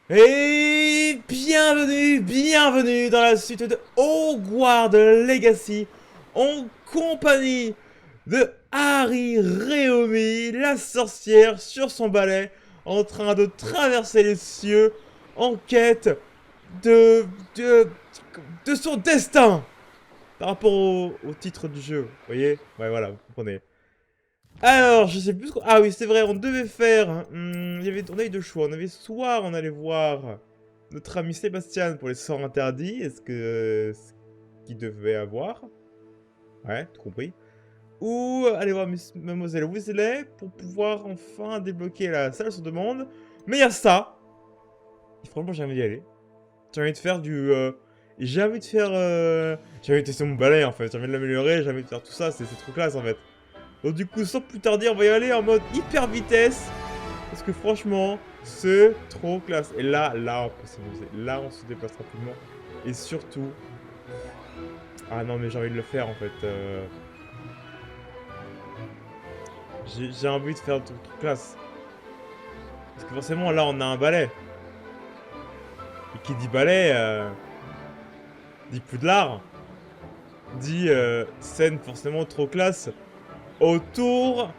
Et bienvenue dans la suite de Hogwarts Legacy en compagnie de Harry Réomi, la sorcière sur son balai, en train de traverser les cieux en quête de, de, de son destin par rapport au titre du jeu. Vous voyez? Ouais, voilà, vous comprenez. Alors, je sais plus ce qu'on... Ah oui, c'est vrai, on devait faire... on a eu deux choix. On avait soit on allait voir notre ami Sébastien pour les sorts interdits. Est-ce que... ce qu'il devait avoir. Ouais, tout compris. Ou aller voir Mademoiselle Weasley pour pouvoir enfin débloquer la salle sur demande. Mais il y a ça. Et franchement, j'ai envie d'y aller. J'ai envie de faire du... J'ai envie de faire... J'ai envie de tester mon balai, en fait. J'ai envie de l'améliorer, j'ai envie de faire tout ça. C'est trop classe, en fait. Donc du coup, sans plus tarder, on va y aller en mode hyper vitesse. Parce que franchement, c'est trop classe. Et là, on peut s'amuser. Là, on se déplace rapidement. Et surtout... Ah non, mais j'ai envie de le faire, en fait. J'ai envie de faire un truc classe. Parce que forcément, là, on a un balai. Et qui dit balai, dit Poudlard. Dit scène forcément trop classe. Autour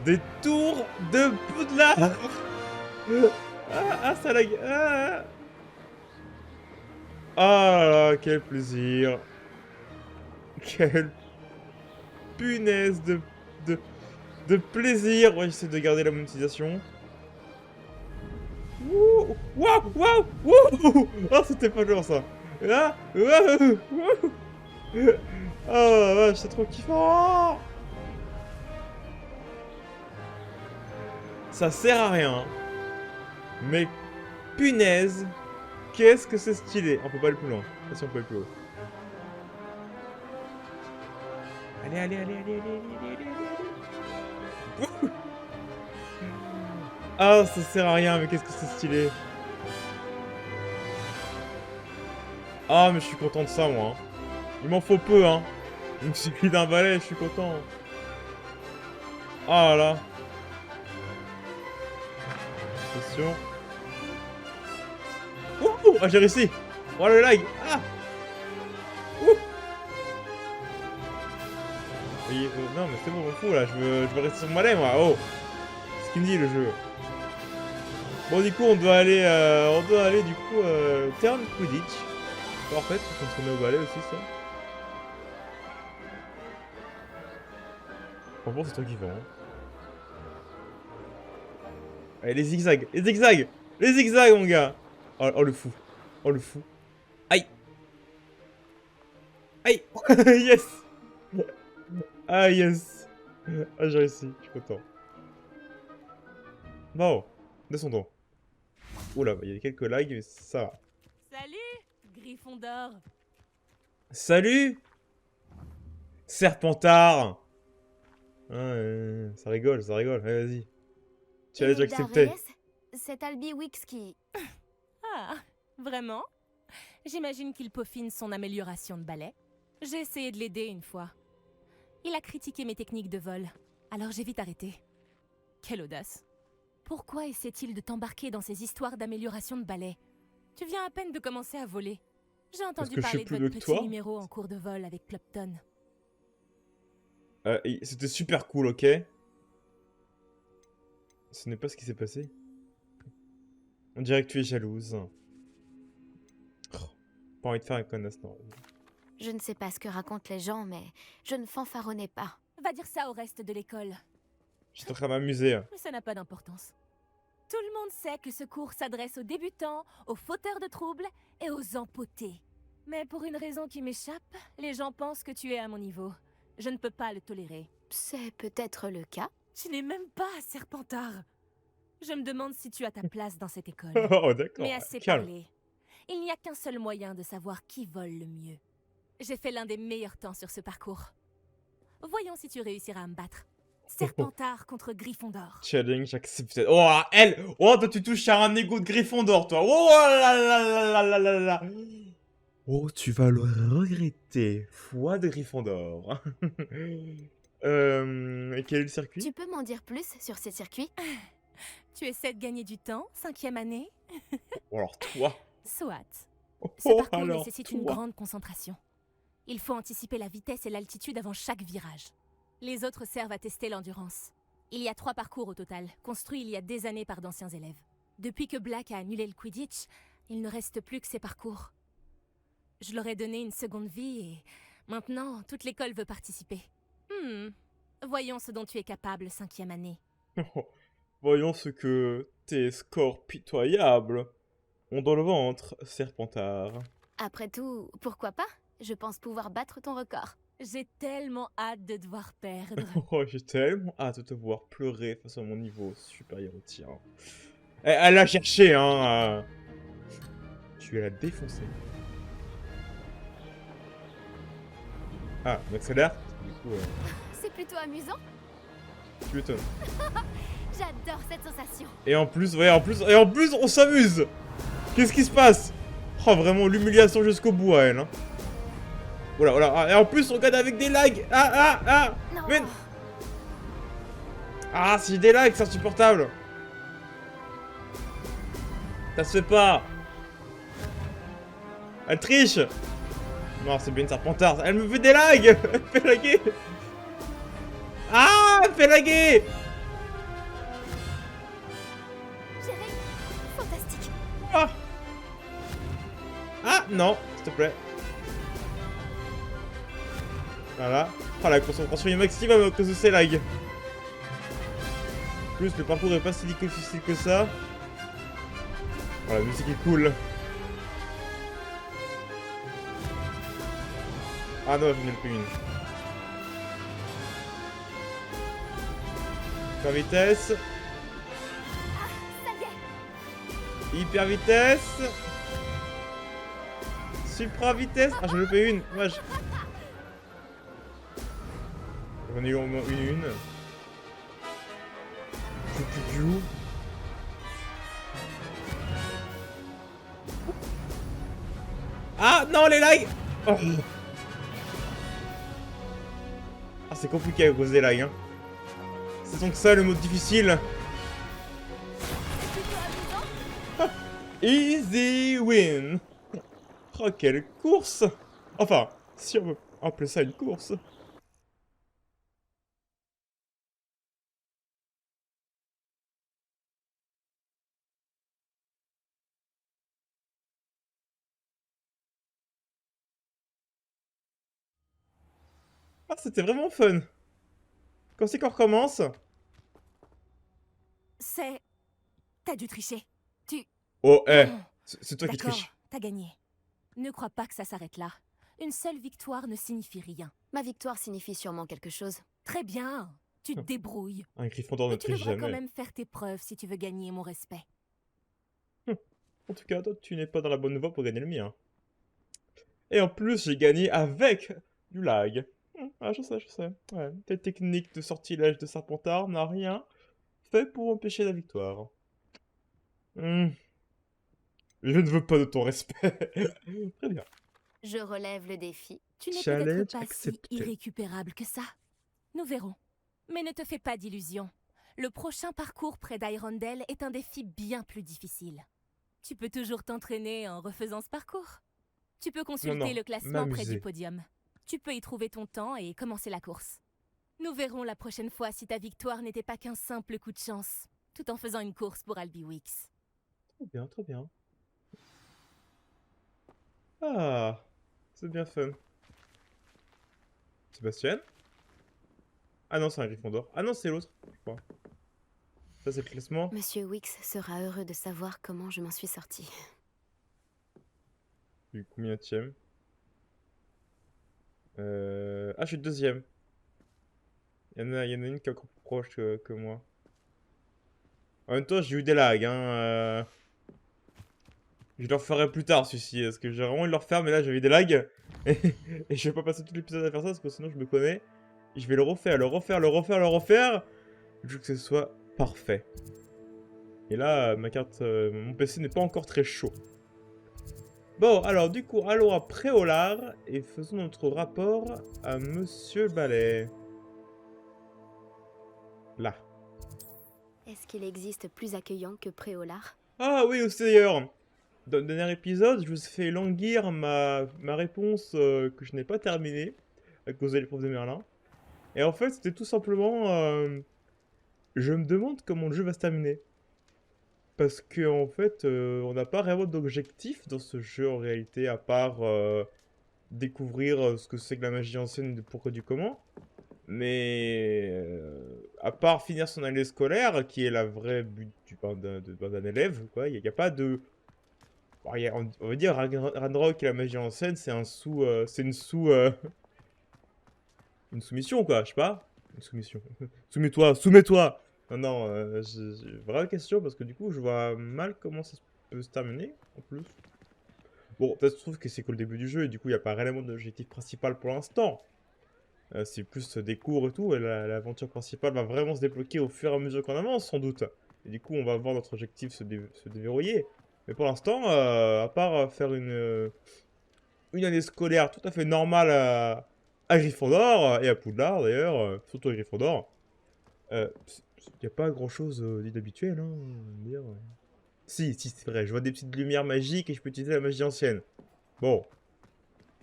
des tours de Poudlard. Ça lag. Ah là, quel plaisir. Quelle punaise de, de plaisir. Ouais, j'essaie de garder la monétisation. Wouh, waouh, waouh, wouh. Ah, c'était pas genre ça. Ah, waouh, wouh. Oh vache, c'est trop kiffant. Ça sert à rien. Mais punaise, qu'est-ce que c'est stylé. On peut pas aller plus loin. Ah, si, on peut aller plus haut. Allez. Wouh. Ah, ça sert à rien, mais qu'est-ce que c'est stylé. Ah, mais je suis content de ça, moi. Il m'en faut peu, hein. Il me suffit d'un balai, je suis content. Ah là. Attention. Ouh, ah, j'ai réussi. Oh, le lag. Ah. Ouh. Oui, non, mais c'est bon, je m'en fous, là. Je veux rester sur mon balai, moi. Oh. C'est ce qu'il me dit, le jeu. Bon, du coup, on doit aller du coup, au terrain de Quidditch. En fait, faut s'entraîner au balai aussi, ça. Franchement, c'est trop kiffant. Hein. Allez, les zigzags, les zigzags, mon gars. Oh, oh, le fou, oh le fou. Aïe, aïe, yes. Ah yes. Ah, j'ai réussi, je suis content. Bon, descendons. Oula, il y a quelques lags, mais ça va. Salut, Gryffondor. Salut, Serpentard. Ah, ça rigole, ça rigole. Allez, vas-y. Tu as déjà accepté. C'est Albie Wix qui... Ah, vraiment? J'imagine qu'il peaufine son amélioration de balai. J'ai essayé de l'aider une fois. Il a critiqué mes techniques de vol, alors j'ai vite arrêté. Quelle audace. Pourquoi essaie-t-il de t'embarquer dans ces histoires d'amélioration de balai? Tu viens à peine de commencer à voler. J'ai entendu que je suis parler de plus votre doué que petit toi. numéro en cours de vol avec Clopton. C'était super cool, ok? Ce n'est pas ce qui s'est passé. On dirait que tu es jalouse. Oh, pas envie de faire un connasse, non. Je ne sais pas ce que racontent les gens, mais je ne fanfaronnais pas. Va dire ça au reste de l'école. J'étais en train de m'amuser. Mais ça n'a pas d'importance. Tout le monde sait que ce cours s'adresse aux débutants, aux fauteurs de troubles et aux empotés. Mais pour une raison qui m'échappe, les gens pensent que tu es à mon niveau. Je ne peux pas le tolérer. C'est peut-être le cas. Tu n'es même pas Serpentard. Je me demande si tu as ta place dans cette école. Oh, d'accord. Mais assez Calme. parlé. Il n'y a qu'un seul moyen de savoir qui vole le mieux. J'ai fait l'un des meilleurs temps sur ce parcours. Voyons si tu réussiras à me battre. Serpentard contre Gryffondor. Challenge accepted. Oh, elle! Oh, toi, tu touches à un ego de Gryffondor, toi. Oh là là là là là là. Oh, tu vas le regretter. Foi de Gryffondor. Et quel est le circuit? Tu peux m'en dire plus sur ces circuits? Tu essaies de gagner du temps, 5e année? Ou alors toi. Soit. Oh, Ce parcours alors nécessite une toi. grande concentration. Il faut anticiper la vitesse et l'altitude avant chaque virage. Les autres servent à tester l'endurance. Il y a 3 parcours au total, construits il y a des années par d'anciens élèves. Depuis que Black a annulé le Quidditch, il ne reste plus que ces parcours. Je leur ai donné une seconde vie et maintenant, toute l'école veut participer. Voyons ce dont tu es capable, 5e année. Voyons ce que tes scores pitoyables ont dans le ventre, Serpentard. Après tout, pourquoi pas? Je pense pouvoir battre ton record. J'ai tellement hâte de devoir perdre. Oh, j'ai tellement hâte de te voir pleurer face à mon niveau supérieur au tien. Elle l'a cherché, hein. Tu vas la défoncer. Ah, on accélère. Du coup, C'est plutôt amusant. tu m'étonnes. J'adore cette sensation. Et en plus, ouais, en plus, on s'amuse. Qu'est-ce qui se passe? Oh, vraiment, l'humiliation jusqu'au bout à elle, hein. Voilà, voilà. Et en plus, on regarde avec des lags. Ah. Non. Mais... Ah, si des lags, c'est insupportable. Ça se fait pas. Elle triche. Non, c'est bien une Serpentard. Elle me fait des lags. Elle me fait laguer. Ah, elle me fait laguer. J'ai réussi. Fantastique. Ah, non, s'il te plaît. Voilà. Oh, la concentration est maximum à cause de ces lags. En plus, le parcours est pas si difficile que ça. Oh, la musique est cool. Ah non, j'en ai plus une. Hyper vitesse. Ça y est. Hyper vitesse. Supra vitesse. Ah, j'en ai fait une. Moi, j'en ai eu au moins une. Piou. Ah non, les lags. Oh. Ah, c'est compliqué à cause des lags, hein. C'est donc ça le mode difficile. Easy win. Oh, quelle course. Enfin, si on veut appeler ça une course. Ah, c'était vraiment fun. Quand c'est qu'on recommence? C'est... T'as dû tricher. Oh, eh, Oh, c'est toi qui d'accord, triches. t'as gagné. Ne crois pas que ça s'arrête là. Une seule victoire ne signifie rien. Ma victoire signifie sûrement quelque chose. Très bien, tu te débrouilles. Un Gryffondor ne Mais tu triche devras quand jamais. même faire tes preuves si tu veux gagner mon respect. En tout cas, toi, tu n'es pas dans la bonne voie pour gagner le mien. Et en plus, j'ai gagné avec du lag. Ah, je sais. Ouais, tes techniques de sortilège de Serpentard n'a rien fait pour empêcher la victoire. Je ne veux pas de ton respect. Très bien. Je relève le défi. Tu n'es Challenge peut-être pas accepté. si irrécupérable que ça. Nous verrons. Mais ne te fais pas d'illusions. Le prochain parcours près d'Hirondelle est un défi bien plus difficile. Tu peux toujours t'entraîner en refaisant ce parcours. Tu peux consulter le classement près m'amuser. du podium. Tu peux y trouver ton temps et commencer la course. Nous verrons la prochaine fois si ta victoire n'était pas qu'un simple coup de chance, tout en faisant une course pour Albiwix. Très bien, très bien. Ah, c'est bien fun. Sébastien? Ah non, c'est un Gryffondor. Ah non, c'est l'autre, je crois. Ça, c'est le classement. Monsieur Wix sera heureux de savoir comment je m'en suis sortie. Du combienième? Ah, je suis deuxième. Il y en a une qui est encore plus proche que moi. En même temps, j'ai eu des lags, hein. Je le referai plus tard, celui-ci. Parce que j'ai vraiment envie de le refaire, mais là, j'avais des lags. Et je vais pas passer tout l'épisode à faire ça, parce que sinon, je me connais. Et je vais le refaire. Je veux que ce soit parfait. Et là, ma carte, mon PC n'est pas encore très chaud. Bon, alors du coup, allons à Préolard et faisons notre rapport à Monsieur Balai. Là. Est-ce qu'il existe plus accueillant que Préolard? Ah oui, aussi d'ailleurs. dans le dernier épisode, je vous ai fait languir ma réponse que je n'ai pas terminée à cause de l'épreuve de Merlin. Et en fait, c'était tout simplement... je me demande comment le jeu va se terminer. Parce que en fait, on n'a pas vraiment d'objectif dans ce jeu en réalité, à part découvrir ce que c'est que la magie ancienne, du pourquoi du comment. Mais à part finir son année scolaire, qui est la vraie but d'un élève, quoi, il n'y a pas de... Bon, on va dire Ranrock et la magie ancienne, c'est un sous... c'est une sous... une soumission, quoi, je sais pas. Une soumission. Soumets-toi, soumets-toi. Non, non, j'ai vraie question, parce que du coup, je vois mal comment ça peut se terminer, en plus. Bon, peut-être que je trouve que c'est que le début du jeu, et du coup, il n'y a pas réellement d'objectif principal pour l'instant. C'est plus des cours et tout, et l'aventure principale va vraiment se débloquer au fur et à mesure qu'on avance, sans doute. Et du coup, on va voir notre objectif se déverrouiller. Mais pour l'instant, à part faire une année scolaire tout à fait normale à Gryffondor, et à Poudlard d'ailleurs, surtout à Gryffondor, il n'y a pas grand-chose d'inhabituel, hein, on va dire. Si, c'est vrai, je vois des petites lumières magiques et je peux utiliser la magie ancienne. Bon,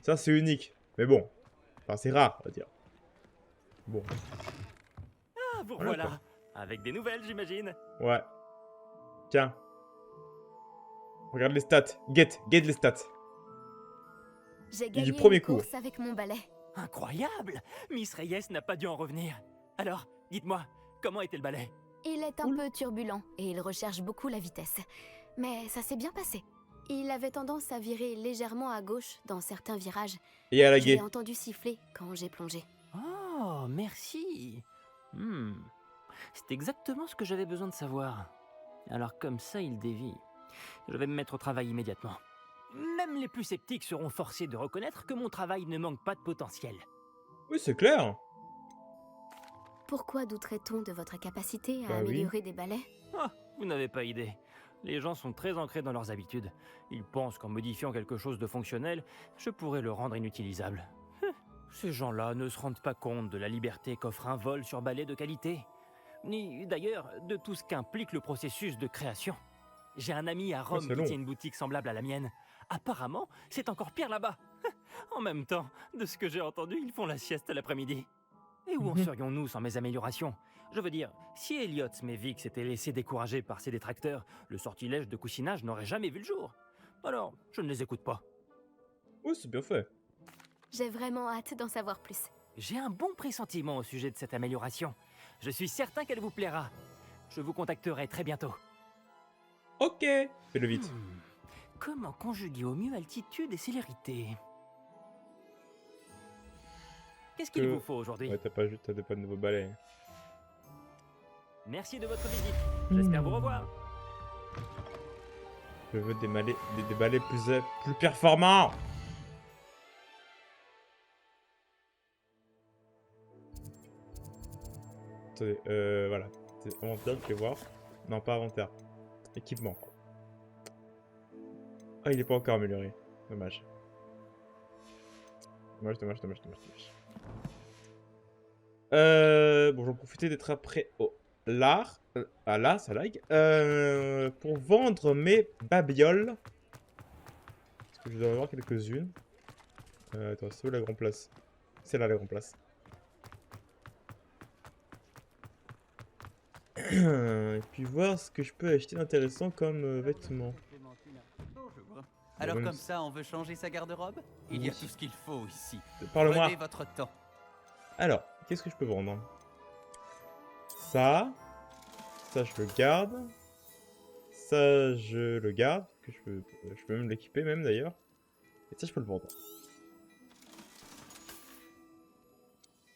ça c'est unique, mais bon, enfin c'est rare, on va dire. Bon. Ah, vous Voilà, voilà. Avec des nouvelles, j'imagine. Ouais. Tiens. Regarde les stats. Get les stats. J'ai Du gagné premier une coup. course avec mon balai. Incroyable. Miss Reyes n'a pas dû en revenir. Alors, dites-moi, comment était le ballet? Il est un peu turbulent et il recherche beaucoup la vitesse. Mais ça s'est bien passé. Il avait tendance à virer légèrement à gauche dans certains virages. Et à la Je l'ai guet. entendu siffler quand j'ai plongé. Oh, merci. C'est exactement ce que j'avais besoin de savoir. Alors comme ça, il dévie. Je vais me mettre au travail immédiatement. Même les plus sceptiques seront forcés de reconnaître que mon travail ne manque pas de potentiel. Oui, c'est clair. Pourquoi douterait-on de votre capacité à Bah oui. améliorer des balais? Ah, vous n'avez pas idée. Les gens sont très ancrés dans leurs habitudes. Ils pensent qu'en modifiant quelque chose de fonctionnel, je pourrais le rendre inutilisable. Ces gens-là ne se rendent pas compte de la liberté qu'offre un vol sur balai de qualité. Ni d'ailleurs de tout ce qu'implique le processus de création. J'ai un ami à Rome c'est qui long. tient une boutique semblable à la mienne. Apparemment, c'est encore pire là-bas. En même temps, de ce que j'ai entendu, ils font la sieste l'après-midi. Et où en serions-nous sans mes améliorations? Je veux dire, si Elliot Smevix s'était laissé décourager par ses détracteurs, le sortilège de coussinage n'aurait jamais vu le jour. Alors, je ne les écoute pas. Oui, c'est bien fait. J'ai vraiment hâte d'en savoir plus. J'ai un bon pressentiment au sujet de cette amélioration. Je suis certain qu'elle vous plaira. Je vous contacterai très bientôt. Ok. Fais-le vite. Comment conjuguer au mieux altitude et célérité? Qu'est-ce qu'il vous faut aujourd'hui? Ouais, t'as pas de nouveau balai. Merci de votre visite. J'espère vous revoir. Je veux des balais plus performants. Attendez, voilà. C'est inventaire, je vais voir. Non, pas inventaire. Équipement. Ah, il est pas encore amélioré. Dommage. Dommage. Bon, j'en profitais d'être après au lard. Là, ça lag. Pour vendre mes babioles. Parce que je dois en avoir quelques-unes. Attends, c'est où la grande place? C'est là la grande place. Et puis voir ce que je peux acheter d'intéressant comme vêtements. Alors même comme si- ça, on veut changer sa garde-robe? Il y a tout ce qu'il faut ici. Parle-moi. Prenez votre temps. Alors, qu'est-ce que je peux vendre? Ça je le garde. Ça je le garde. Que je peux même l'équiper même d'ailleurs. Et ça je peux le vendre.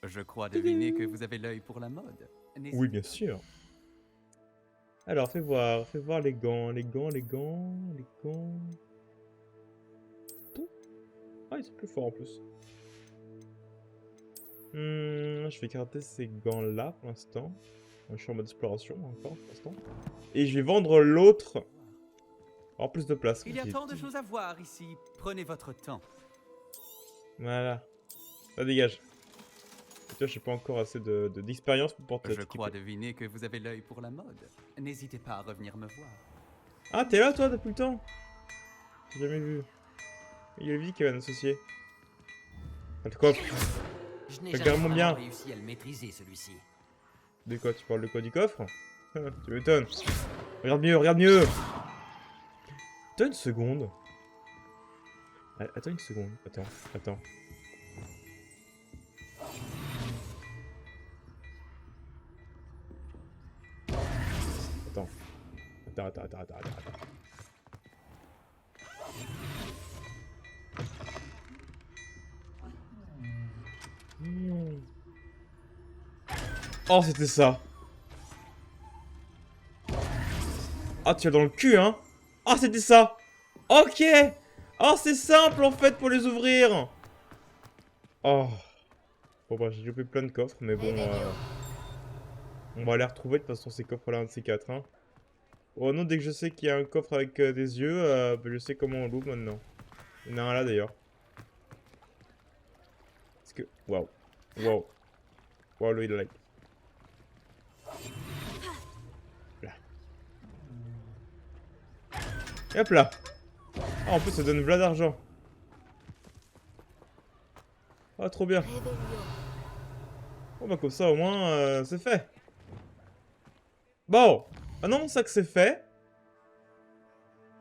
Je crois deviner que vous avez l'œil pour la mode. Oui, bien sûr. Alors, fais voir les gants. Tout. Ah, ils sont plus forts en plus. Je vais garder ces gants-là pour l'instant. Je suis en mode exploration encore pour l'instant. Et je vais vendre l'autre. En plus de place. Il y a comme tant de j'ai dit. choses à voir ici. Prenez votre temps. Voilà. Ça dégage. Et toi, j'ai pas encore assez d'expérience pour porter Je crois deviner que vous avez l'œil pour la mode. N'hésitez pas à revenir me voir. Ah, t'es là toi depuis le temps? J'ai jamais vu. Il y a lui qui va associé. Ah, le coffre. Je n'ai Regarde-moi jamais bien. vraiment réussi à le maîtriser, celui-ci. De quoi tu parles de quoi, du coffre? Tu m'étonnes. Regarde mieux, regarde mieux. Attends une seconde. Ah, attends une seconde. Attends, attends. Attends. Attends. Oh, c'était ça. Ah, tu as dans le cul, hein. Ah, c'était ça. Ok. Oh, c'est simple, en fait, pour les ouvrir. Oh. Bon, bah, j'ai loupé plein de coffres, mais bon... on va les retrouver, de toute façon, ces coffres-là, un de ces quatre, hein. Oh non, dès que je sais qu'il y a un coffre avec des yeux, bah, je sais comment on l'ouvre maintenant. Il y en a un là, d'ailleurs. Est-ce que... Waouh. Waouh. Waouh, le like. Là. Et hop là. Ah, en plus, ça donne plein d'argent. Ah, trop bien. Bon, bah, comme ça, au moins, c'est fait. Bon. Maintenant ça que c'est fait,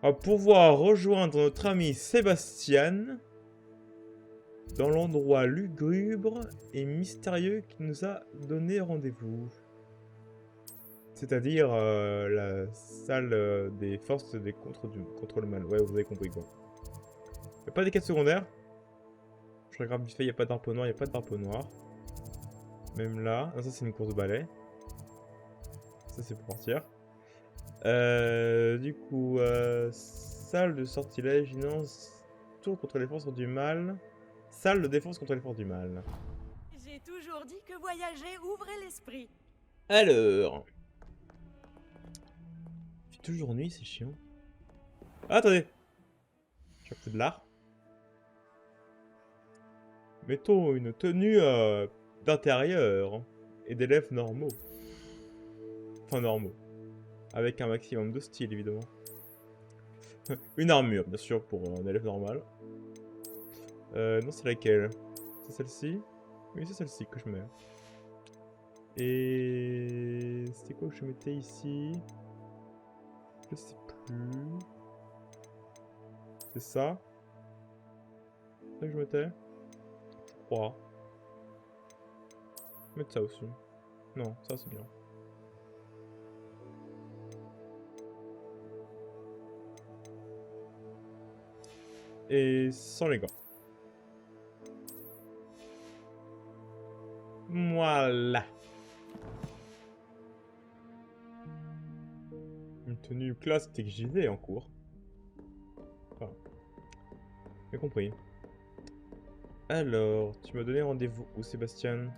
on va pouvoir rejoindre notre ami Sébastien dans l'endroit lugubre et mystérieux qui nous a donné rendez-vous. C'est-à-dire la salle des forces contre le mal. Ouais, vous avez compris quoi. Il n'y a pas des quêtes secondaires. Je regarde vite fait, il n'y a pas d'arpeau noir, il n'y a pas de drapeau noir. Même là. Ah, ça c'est une course balai. Ça c'est pour partir. Du coup, salle de sortilège, inance, tour contre les forces du mal. Salle de défense contre les forces du mal. J'ai toujours dit que voyager ouvrait l'esprit. Alors. Il fait toujours nuit, c'est chiant. Ah, attendez. J'ai un peu de l'art. Mettons une tenue d'intérieur et d'élèves normaux. Enfin, normaux. Avec un maximum de style, évidemment. Une armure, bien sûr, pour un élève normal. Non, c'est laquelle? C'est celle-ci? Oui, c'est celle-ci que je mets. Et... c'était quoi que je mettais ici? Je sais plus. C'est ça? C'est ça que je mettais? Je crois. Je vais mettre ça aussi. Non, ça c'est bien. Et sans les gants. Voilà. Une tenue classe TXJV en cours. Enfin, j'ai compris. Alors, tu m'as donné rendez-vous où, Sébastien?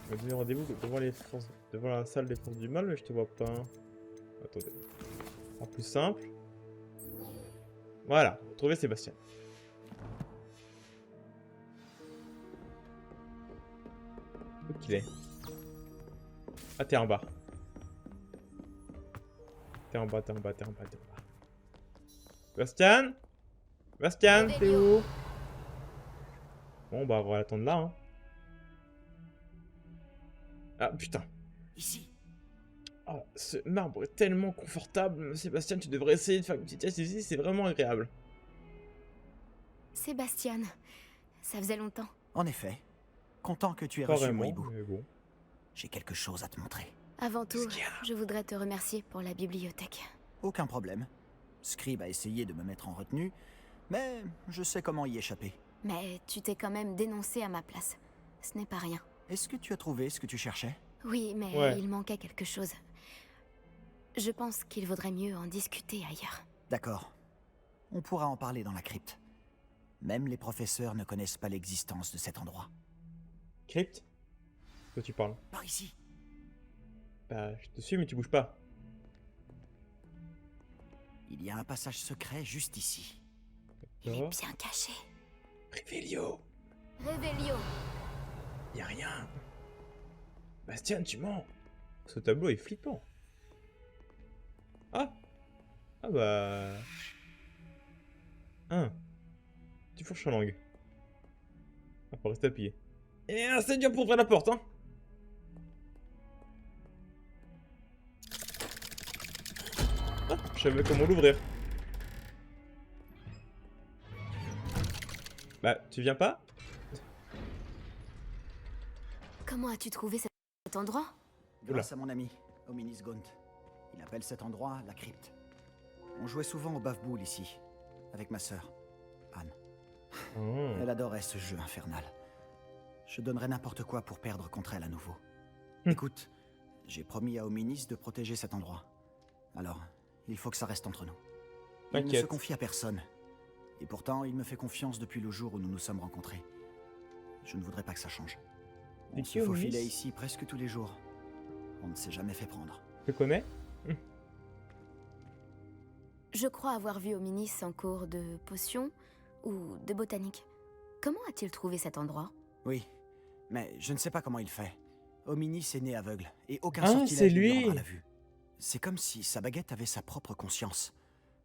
Tu m'as donné rendez-vous devant la salle des forces du mal, mais je te vois pas. Attendez. En plus simple. Voilà, retrouver Sébastien. Où qu'il est? Ah, t'es en bas. T'es en bas. Sébastien? Sébastien, t'es où? Bon, bah, on va l'attendre là, hein. Ah, putain. Ici. Oh, ce marbre est tellement confortable. Sébastien, tu devrais essayer de faire une petite sieste ici, c'est vraiment agréable. Sébastien, ça faisait longtemps. En effet. Content que tu aies Pas reçu vraiment, Weibou. mais bon. J'ai quelque chose à te montrer. Avant tout, Qu'est-ce qu'il y a? je voudrais te remercier pour la bibliothèque. Aucun problème. Scribe a essayé de me mettre en retenue, mais je sais comment y échapper. Mais tu t'es quand même dénoncé à ma place. Ce n'est pas rien. Est-ce que tu as trouvé ce que tu cherchais? Oui, mais Ouais. il manquait quelque chose. Je pense qu'il vaudrait mieux en discuter ailleurs. D'accord. On pourra en parler dans la crypte. Même les professeurs ne connaissent pas l'existence de cet endroit. Crypte? De quoi tu parles? Par ici. Bah, je te suis, mais tu bouges pas. Il y a un passage secret juste ici. Il est D'accord. bien caché. Révélio. Révélio. Y'a rien. Bastien, tu mens. Ce tableau est flippant. Ah. Ah bah... Hein. Tu fourches la langue. Ah, faut rester appuyé. Et c'est dur pour ouvrir la porte, hein. Ah, je savais comment l'ouvrir. Bah, tu viens pas? Comment as-tu trouvé cet endroit? Grâce à mon ami, Ominis Gaunt. Il appelle cet endroit la crypte. On jouait souvent au baf-boule ici, avec ma sœur, Anne. Oh. Elle adorait ce jeu infernal. Je donnerais n'importe quoi pour perdre contre elle à nouveau. Écoute, j'ai promis à Ominis de protéger cet endroit. Alors, il faut que ça reste entre nous. Il ne se T'inquiète. confie à personne. Et pourtant, il me fait confiance depuis le jour où nous nous sommes rencontrés. Je ne voudrais pas que ça change. Et On qui se est faufilait Ominis? ici presque tous les jours. On ne s'est jamais fait prendre. Tu le connais? Je crois avoir vu Ominis en cours de potions ou de botanique. Comment a-t-il trouvé cet endroit? Oui, mais je ne sais pas comment il fait. Ominis est né aveugle, et aucun Ah, sortilège c'est ne lui lui. rendra la vue. C'est comme si sa baguette avait sa propre conscience.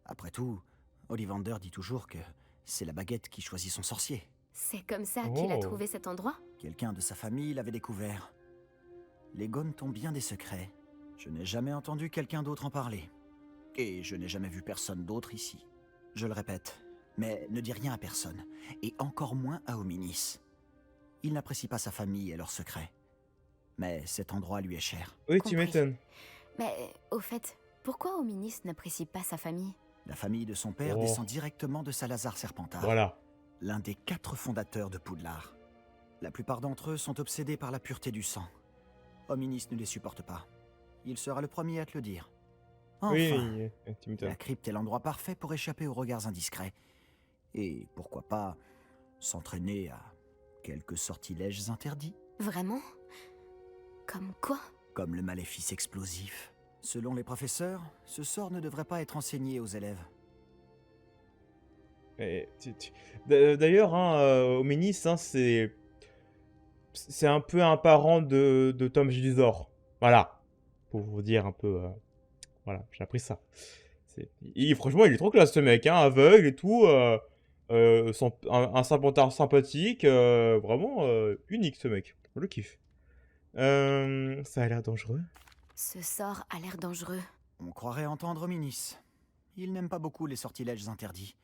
Après tout, Ollivander dit toujours que c'est la baguette qui choisit son sorcier. C'est comme ça qu'il a Oh. trouvé cet endroit? Quelqu'un de sa famille l'avait découvert. Les Gaunt ont bien des secrets. Je n'ai jamais entendu quelqu'un d'autre en parler. Et je n'ai jamais vu personne d'autre ici. Je le répète, mais ne dis rien à personne, et encore moins à Ominis. Il n'apprécie pas sa famille et leurs secrets. Mais cet endroit lui est cher. Oui, Compris. tu m'étonnes. Mais au fait, pourquoi Ominis n'apprécie pas sa famille? La famille de son père Oh. descend directement de Salazar Serpentard, Voilà. l'un des 4 fondateurs de Poudlard. La plupart d'entre eux sont obsédés par la pureté du sang. Ominis ne les supporte pas. Il sera le premier à te le dire. Enfin, Oui, tu m'étonnes. la crypte est l'endroit parfait pour échapper aux regards indiscrets. Et pourquoi pas s'entraîner à quelques sortilèges interdits, Vraiment? Comme quoi? comme le maléfice explosif. Selon les professeurs, ce sort ne devrait pas être enseigné aux élèves. Et d'ailleurs, hein, Ominis, hein, c'est un peu un parent de Tom Gilizor. Voilà. Pour vous dire un peu. Voilà, j'ai appris ça. Franchement, il est trop classe ce mec, hein, aveugle et tout. Un serpentard sympathique. Vraiment unique ce mec. Je le kiffe. Ça a l'air dangereux. Ce sort a l'air dangereux. On croirait entendre Ominis. Il n'aime pas beaucoup les sortilèges interdits.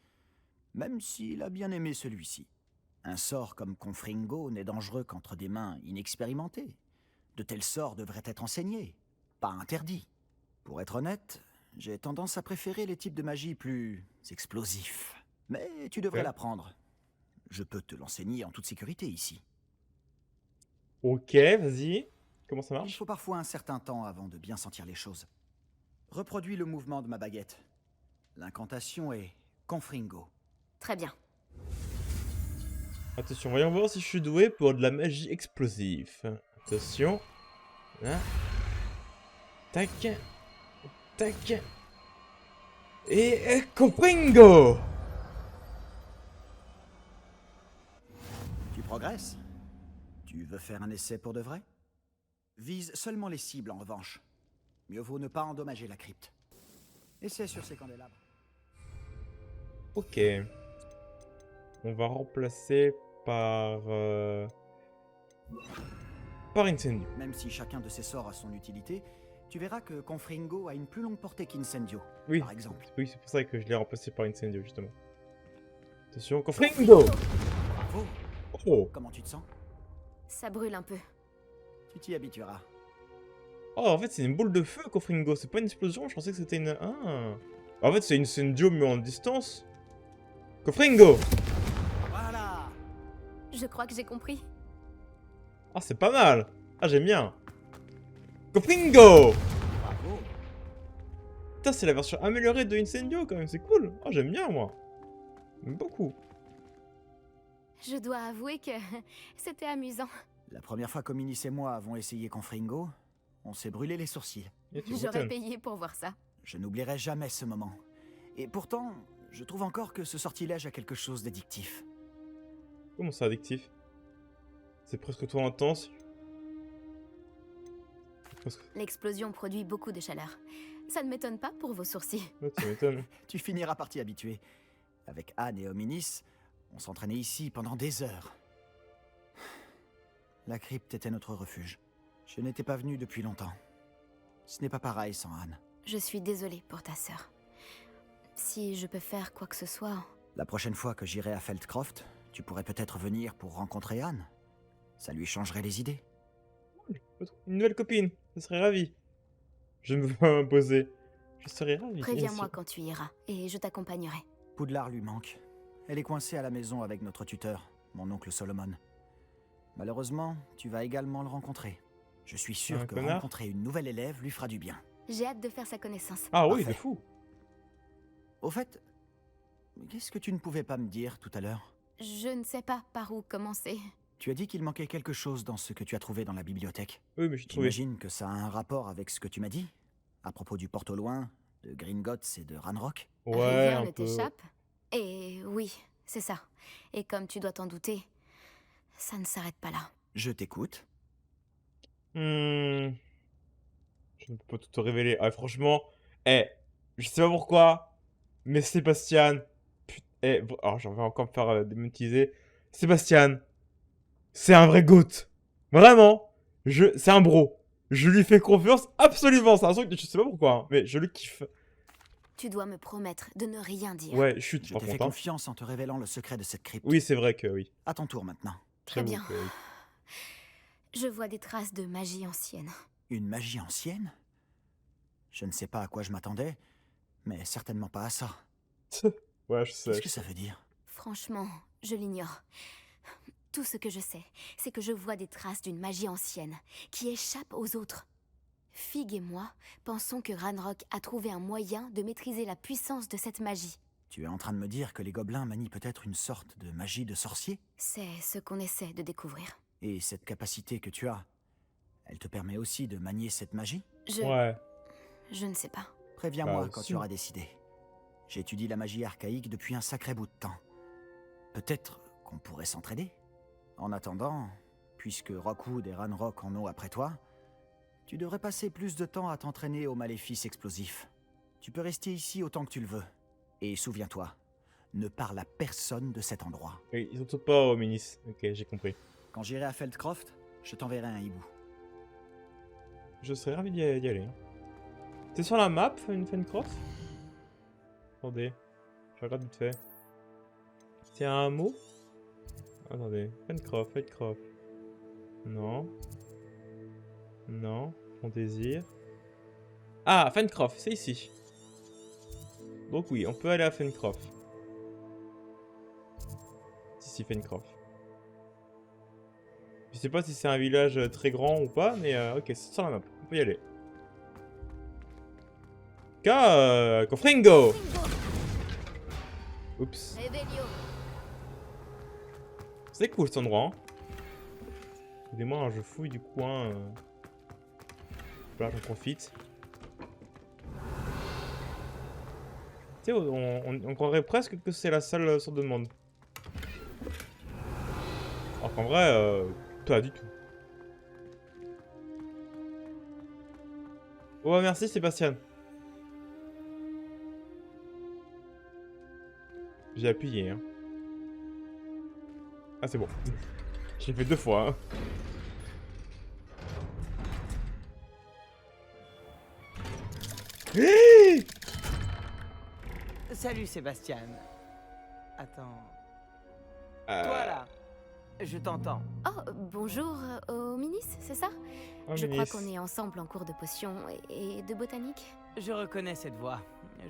Même s'il a bien aimé celui-ci. Un sort comme Confringo n'est dangereux qu'entre des mains inexpérimentées. De tels sorts devraient être enseignés, pas interdits. Pour être honnête, j'ai tendance à préférer les types de magie plus explosifs. Mais tu devrais Ouais. l'apprendre. Je peux te l'enseigner en toute sécurité ici. Ok, vas-y. Comment ça Il marche? faut parfois un certain temps avant de bien sentir les choses. Reproduis le mouvement de ma baguette. L'incantation est Confringo. Très bien. Attention, voyons voir si je suis doué pour de la magie explosive. Attention. Là. Tac. Tac. Et Compringo! Tu progresses? Tu veux faire un essai pour de vrai? Vise seulement les cibles en revanche. Mieux vaut ne pas endommager la crypte. Essaie sur ces candélabres. Ok. On va remplacer par... par Incendio. Même si chacun de ces sorts a son utilité, tu verras que Confringo a une plus longue portée qu'Incendio, Oui. par exemple. Oui, c'est pour ça que je l'ai remplacé par Incendio, justement. Attention, Compringo! Bravo! Oh! Comment tu te sens? Ça brûle un peu. Tu t'y habitueras. Oh, en fait, c'est une boule de feu, Compringo. C'est pas une explosion, je pensais que c'était une... Ah! En fait, c'est une Incendio mais en distance. Compringo! Voilà! Je crois que j'ai compris. Ah, c'est pas mal! Ah, j'aime bien! Compringo! Bravo! Putain, c'est la version améliorée de Incendio, quand même, c'est cool! Ah, j'aime bien, moi! J'aime beaucoup! Je dois avouer que c'était amusant. La première fois qu'Ominis et moi avons essayé Confringo, on s'est brûlé les sourcils. Et tu J'aurais m'étonnes. payé pour voir ça. Je n'oublierai jamais ce moment. Et pourtant, je trouve encore que ce sortilège a quelque chose d'addictif. Comment ça, addictif? C'est presque trop intense. C'est presque... L'explosion produit beaucoup de chaleur. Ça ne m'étonne pas pour vos sourcils. Ouais, tu m'étonnes. Tu finiras par t'y habituer. Avec Anne et Hominis, on s'entraînait ici pendant des heures. La crypte était notre refuge. Je n'étais pas venu depuis longtemps. Ce n'est pas pareil sans Anne. Je suis désolée pour ta sœur. Si je peux faire quoi que ce soit... La prochaine fois que j'irai à Feldcroft, tu pourrais peut-être venir pour rencontrer Anne. Ça lui changerait les idées. Une nouvelle copine, je serais ravi. Je ne veux pas m'imposer. Je serais ravi. bien Préviens-moi sûr. quand tu iras, et je t'accompagnerai. Poudlard lui manque. Elle est coincée à la maison avec notre tuteur, mon oncle Solomon. Malheureusement, tu vas également le rencontrer. Je suis sûr Un que connard. rencontrer une nouvelle élève lui fera du bien. J'ai hâte de faire sa connaissance. Ah oui, Parfait. de fou. Au fait, qu'est-ce que tu ne pouvais pas me dire tout à l'heure? Je ne sais pas par où commencer. Tu as dit qu'il manquait quelque chose dans ce que tu as trouvé dans la bibliothèque. Oui, mais j'ai trouvé. J'imagine que ça a un rapport avec ce que tu m'as dit à propos du porte au loin, de Gringotts et de Ranrock. Ouais, Rien un ne peu. t'échappe. Et oui, c'est ça. Et comme tu dois t'en douter, ça ne s'arrête pas là. Je t'écoute. Je ne peux pas tout te révéler. Ah, franchement, je sais pas pourquoi, mais Sébastien, alors j'en vais encore me faire démonétiser. Sébastien, c'est un vrai goat. Vraiment, c'est un bro. Je lui fais confiance absolument. C'est un truc que je sais pas pourquoi, hein, mais je le kiffe. Tu dois me promettre de ne rien dire. Ouais, chute Je par t'ai fait contre. Hein. confiance en te révélant le secret de cette crypte. Oui, c'est vrai que oui. À ton tour maintenant. Très J'avoue bien. que oui. Je vois des traces de magie ancienne. Une magie ancienne? Je ne sais pas à quoi je m'attendais, mais certainement pas à ça. Ouais, je sais. Qu'est-ce que ça veut dire? Franchement, je l'ignore. Tout ce que je sais, c'est que je vois des traces d'une magie ancienne qui échappe aux autres. Fig et moi pensons que Ranrock a trouvé un moyen de maîtriser la puissance de cette magie. Tu es en train de me dire que les gobelins manient peut-être une sorte de magie de sorcier? C'est ce qu'on essaie de découvrir. Et cette capacité que tu as, elle te permet aussi de manier cette magie? Ouais. Je ne sais pas. Préviens-moi Bah, quand si. tu auras décidé. J'étudie la magie archaïque depuis un sacré bout de temps. Peut-être qu'on pourrait s'entraider? En attendant, puisque Rockwood et Ranrock en ont après toi, tu devrais passer plus de temps à t'entraîner aux maléfices explosifs. Tu peux rester ici autant que tu le veux. Et souviens-toi, ne parle à personne de cet endroit. Oui, ils sont pas au Minis. Ok, j'ai compris. Quand j'irai à Feldcroft, je t'enverrai un hibou. Je serais ravi d'y aller. Hein. C'est sur la map, une Fencroft? Attendez, je regarde vite fait. C'est un mot? Attendez, Fencroft. Non. Non, on désire. Ah, Fencroft, c'est ici. Donc oui, on peut aller à Fencroft. C'est ici, Fencroft. Je sais pas si c'est un village très grand ou pas, mais ok, c'est sur la map, on peut y aller. Confringo! Oups. Revelio. C'est cool cet endroit. Hein. Excusez-moi, je fouille du coin. Voilà, j'en profite. Tu sais, on croirait presque que c'est la salle sur demande. Alors qu'en vrai, pas du tout. Oh, merci Sébastien. J'ai appuyé, hein. Ah, c'est bon. J'ai fait 2 fois, hein. Hey! Salut Sébastien. Attends. Toi là, je t'entends. Oh, bonjour, au Minis, c'est ça? Oh, Je crois Minis. qu'on est ensemble en cours de potions et de botanique. Je reconnais cette voix.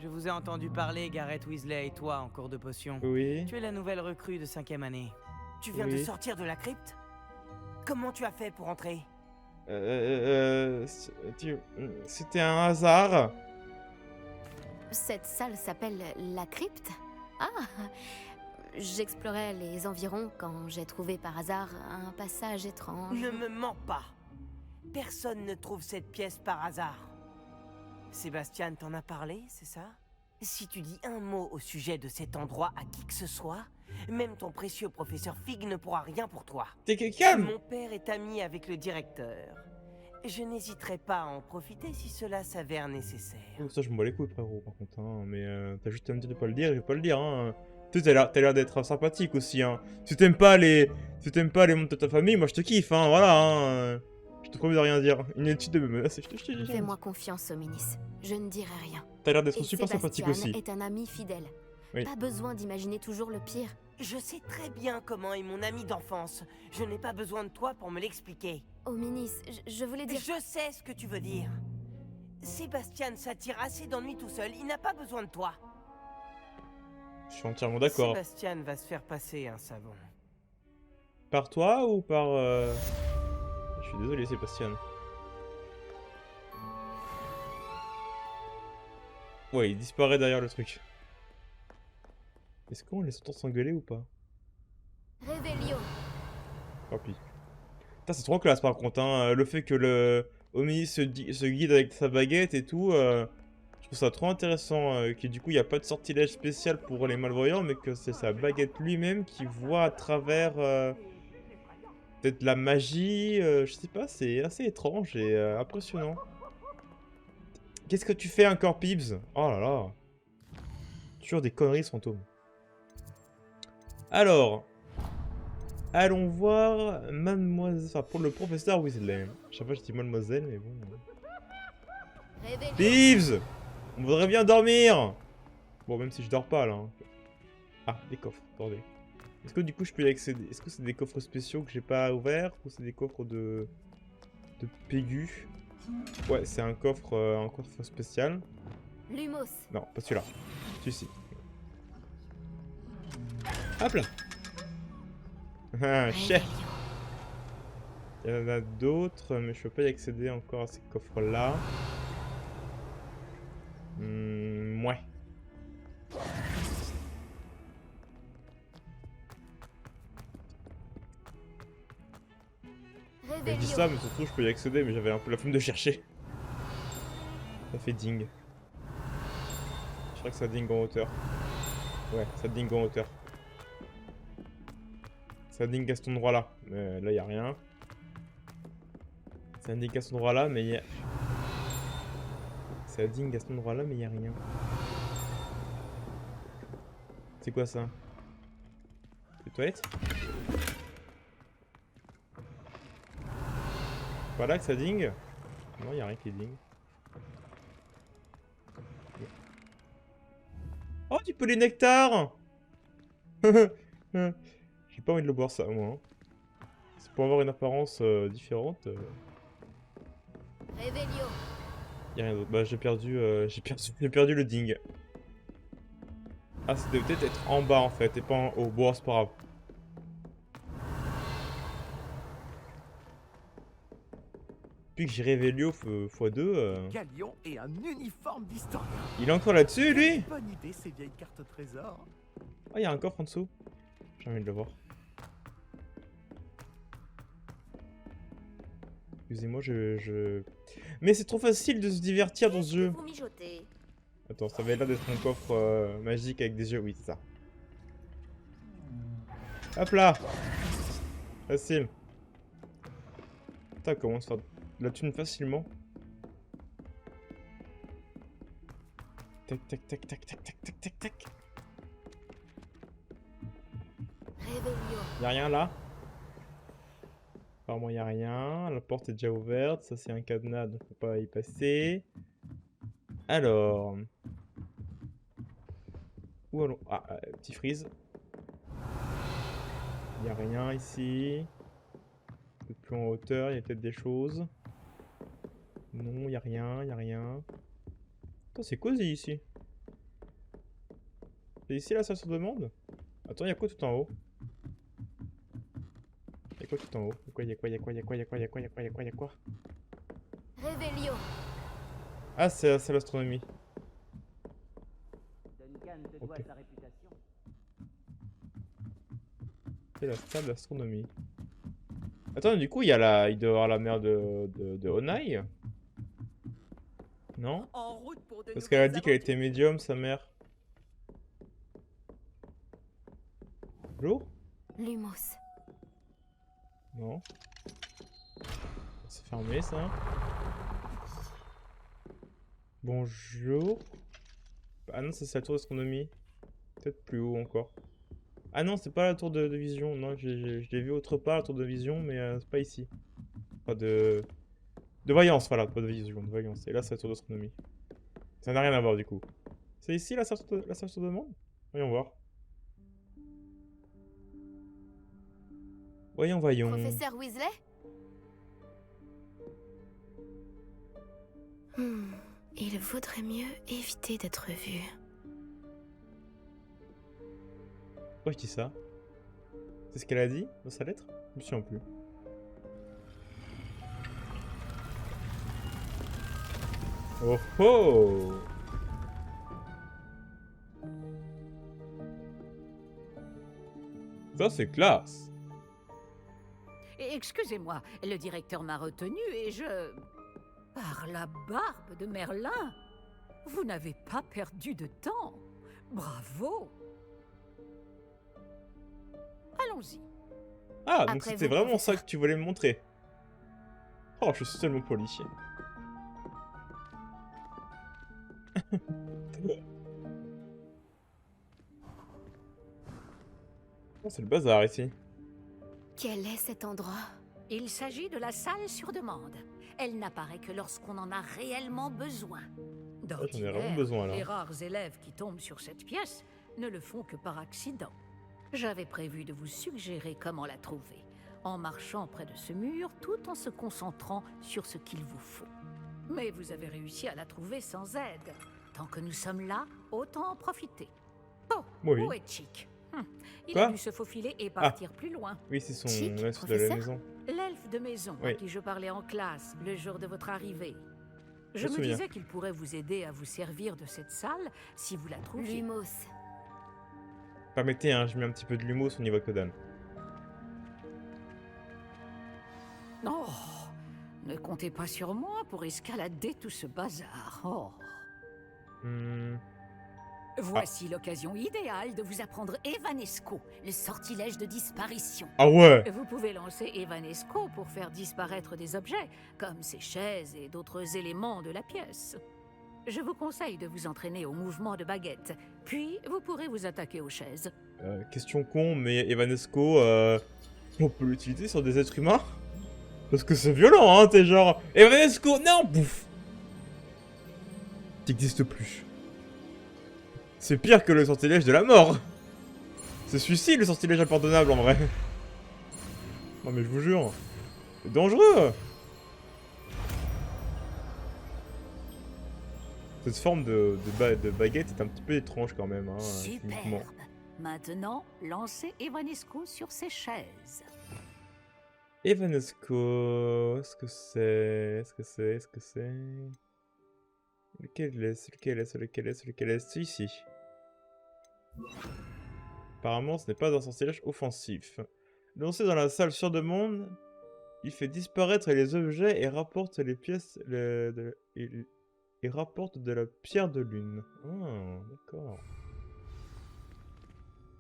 Je vous ai entendu parler, Gareth Weasley et toi, en cours de potions. Oui. Tu es la nouvelle recrue de 5e année. Tu viens de Oui. sortir de la crypte? Comment tu as fait pour entrer? C'était un hasard. Cette salle s'appelle la crypte? Ah! J'explorais les environs quand j'ai trouvé par hasard un passage étrange. Ne me mens pas. Personne ne trouve cette pièce par hasard. Sébastien t'en a parlé, c'est ça? Si tu dis un mot au sujet de cet endroit à qui que ce soit, même ton précieux professeur Fig ne pourra rien pour toi. T'es calme. Mon père est ami avec le directeur. Je n'hésiterai pas à en profiter si cela s'avère nécessaire. Oh, ça, je m'en bats les couilles, frérot, par contre. Hein. Mais t'as juste à me dire de pas le dire, je vais pas le dire. Hein. Tu sais, t'as l'air d'être sympathique aussi. Hein. Si t'aimes pas les membres de ta famille, moi je te kiffe. Hein. Voilà. Hein. Je te promets de rien dire. Une étude de me menacer. Fais-moi confiance, Hominis. Je ne dirai rien. T'as l'air d'être Et super sympathique Sébastien aussi. est un ami fidèle. Oui. Pas besoin d'imaginer toujours le pire. Je sais très bien comment est mon ami d'enfance. Je n'ai pas besoin de toi pour me l'expliquer. Hominis, je voulais dire... Je sais ce que tu veux dire. Sébastien s'attire assez d'ennuis tout seul. Il n'a pas besoin de toi. Je suis entièrement d'accord. Sébastien va se faire passer un savon. Par toi ou par... Je suis désolé, Sébastien. Ouais, il disparaît derrière le truc. Est-ce qu'on les entend s'engueuler ou pas? Révélio. Tant pis. Putain, c'est trop classe par contre, hein. Le fait que le Omni se guide avec sa baguette et tout, je trouve ça trop intéressant. Que du coup, il n'y a pas de sortilège spécial pour les malvoyants, mais que c'est sa baguette lui-même qui voit à travers peut-être la magie. Je sais pas, c'est assez étrange et impressionnant. Qu'est-ce que tu fais encore, Pibbs? Oh là là. Toujours des conneries, ce fantôme. Alors, allons voir mademoiselle... Enfin, pour le professeur Weasley. Je sais pas, je dis mademoiselle, mais bon... Révélio. Pibbs! On voudrait bien dormir! Bon, même si je dors pas, là. Hein. Ah, des coffres, attendez. Est-ce que du coup, je peux y accéder? Est-ce que c'est des coffres spéciaux que j'ai pas ouverts? Ou c'est des coffres de Pégu? Ouais, c'est un coffre spécial. Lumos. Non, pas celui-là. Celui-ci. Hop là! Ah, chef! Il y en a d'autres, mais je peux pas y accéder encore à ces coffres-là. Ouais. Je dis ça, mais surtout je peux y accéder, mais j'avais un peu la flemme de chercher. Ça fait ding. Je crois que ça ding en hauteur. Ouais, ça ding en hauteur. Ça ding à cet endroit-là. Mais là, y a rien. Ça ding à cet endroit-là, mais y a... Ça ding à cet endroit-là, mais y a rien. C'est quoi ça? Les toilettes? Pas là que ça ding? Non, y a rien qui ding. Oh, du polynectar! J'ai pas envie de le boire ça, moi. Hein. C'est pour avoir une apparence différente. Révélio. Y a rien d'autre. Bah, j'ai perdu le ding. Ah, ça devait peut-être être en bas en fait, et pas en haut. Bon, c'est pas grave. Depuis que j'ai Révélio x2. Galion et un uniforme d'historien. Il est encore là-dessus, lui? Bonne idée, ces vieilles cartes au trésor. Ah, il y a un coffre en dessous. J'ai envie de le voir. Excusez-moi, Mais c'est trop facile de se divertir dans ce jeu. Vous mijotez. Attends, ça avait l'air d'être un coffre magique avec des yeux. Oui, c'est ça. Hop là! Facile. Putain, comment se faire de la thune facilement? Tac, tac, tac, tac, tac, tac, tac, tac, tac. Révélio. Y'a rien là? Apparemment y'a rien. La porte est déjà ouverte. Ça c'est un cadenas donc faut pas y passer. Alors. Où allons? Ah, petit freeze. Y'a rien ici. Peut-être plus en hauteur, il y a peut-être des choses. Non, y'a rien, y'a rien. Putain, c'est cosy ici. C'est ici la salle sur demande? Attends, y'a quoi tout en haut? Y'a quoi tout en haut? Y'a quoi? Révélio. Ah, c'est l'astronomie. Ok. C'est la salle d'astronomie. Attends, du coup, il doit y avoir la mère de Onai? Non? En route pour de Parce qu'elle a nouvelles dit qu'elle était aventures. médium, sa mère. Bonjour? Lumos. Non. C'est fermé ça. Bonjour. Ah non, ça c'est la tour d'astronomie. Peut-être plus haut encore. Ah non, c'est pas la tour de vision. Non, je l'ai vu autre part, la tour de vision, mais c'est pas ici. Pas de... De voyance, voilà, pas de vision, de voyance. Et là, c'est la tour d'astronomie. Ça n'a rien à voir du coup. C'est ici la station de monde? Voyons voir. Voyons. Professeur Weasley? Il vaudrait mieux éviter d'être vu. Pourquoi je dis ça? C'est ce qu'elle a dit dans sa lettre? Je me souviens plus. Oh oh! Ça c'est classe! Excusez-moi, le directeur m'a retenu et je... Par la barbe de Merlin, vous n'avez pas perdu de temps. Bravo. Allons-y. Ah, donc Après c'était vous, vraiment professeur. ça que tu voulais me montrer. Oh, je suis tellement poli. Oh, c'est le bazar ici. Quel est cet endroit? Il s'agit de la salle sur demande. Elle n'apparaît que lorsqu'on en a réellement besoin. J'en ai vraiment D'ordinaire, besoin là. les rares élèves qui tombent sur cette pièce ne le font que par accident. J'avais prévu de vous suggérer comment la trouver, en marchant près de ce mur tout en se concentrant sur ce qu'il vous faut. Mais vous avez réussi à la trouver sans aide. Tant que nous sommes là, autant en profiter. Bon, Oui. où est Chick? Il Quoi a dû se faufiler et partir plus loin. Oui, c'est son Chic, maître de la professeur? maison. L'elfe de maison à Oui. qui je parlais en classe le jour de votre arrivée. Je Je me me souviens. disais qu'il pourrait vous aider à vous servir de cette salle si vous la trouviez. Lumos. Permettez, hein, je mets un petit peu de l'humour au niveau Kodan. Oh, ne comptez pas sur moi pour escalader tout ce bazar. Oh. Voici l'occasion idéale de vous apprendre Evanesco, le sortilège de disparition. Ah ouais! Vous pouvez lancer Evanesco pour faire disparaître des objets, comme ces chaises et d'autres éléments de la pièce. Je vous conseille de vous entraîner au mouvement de baguette, puis vous pourrez vous attaquer aux chaises. Question con, mais Evanesco, on peut l'utiliser sur des êtres humains? Parce que c'est violent, hein, t'es genre... Evanesco, non, bouffe! T'existes plus. C'est pire que le sortilège de la mort! C'est celui-ci le sortilège impardonnable en vrai. Non mais je vous jure. C'est dangereux! Cette forme de baguette est un petit peu étrange quand même, hein, chimiquement. Superbe. Maintenant, lancez Evanesco sur ces chaises. Evanesco, est-ce que c'est... Lequel est C'est ici. Apparemment, ce n'est pas un sortilège offensif. Lancé dans la salle sur demande, il fait disparaître les objets et rapporte les pièces... et rapporte de la pierre de lune. Ah, d'accord.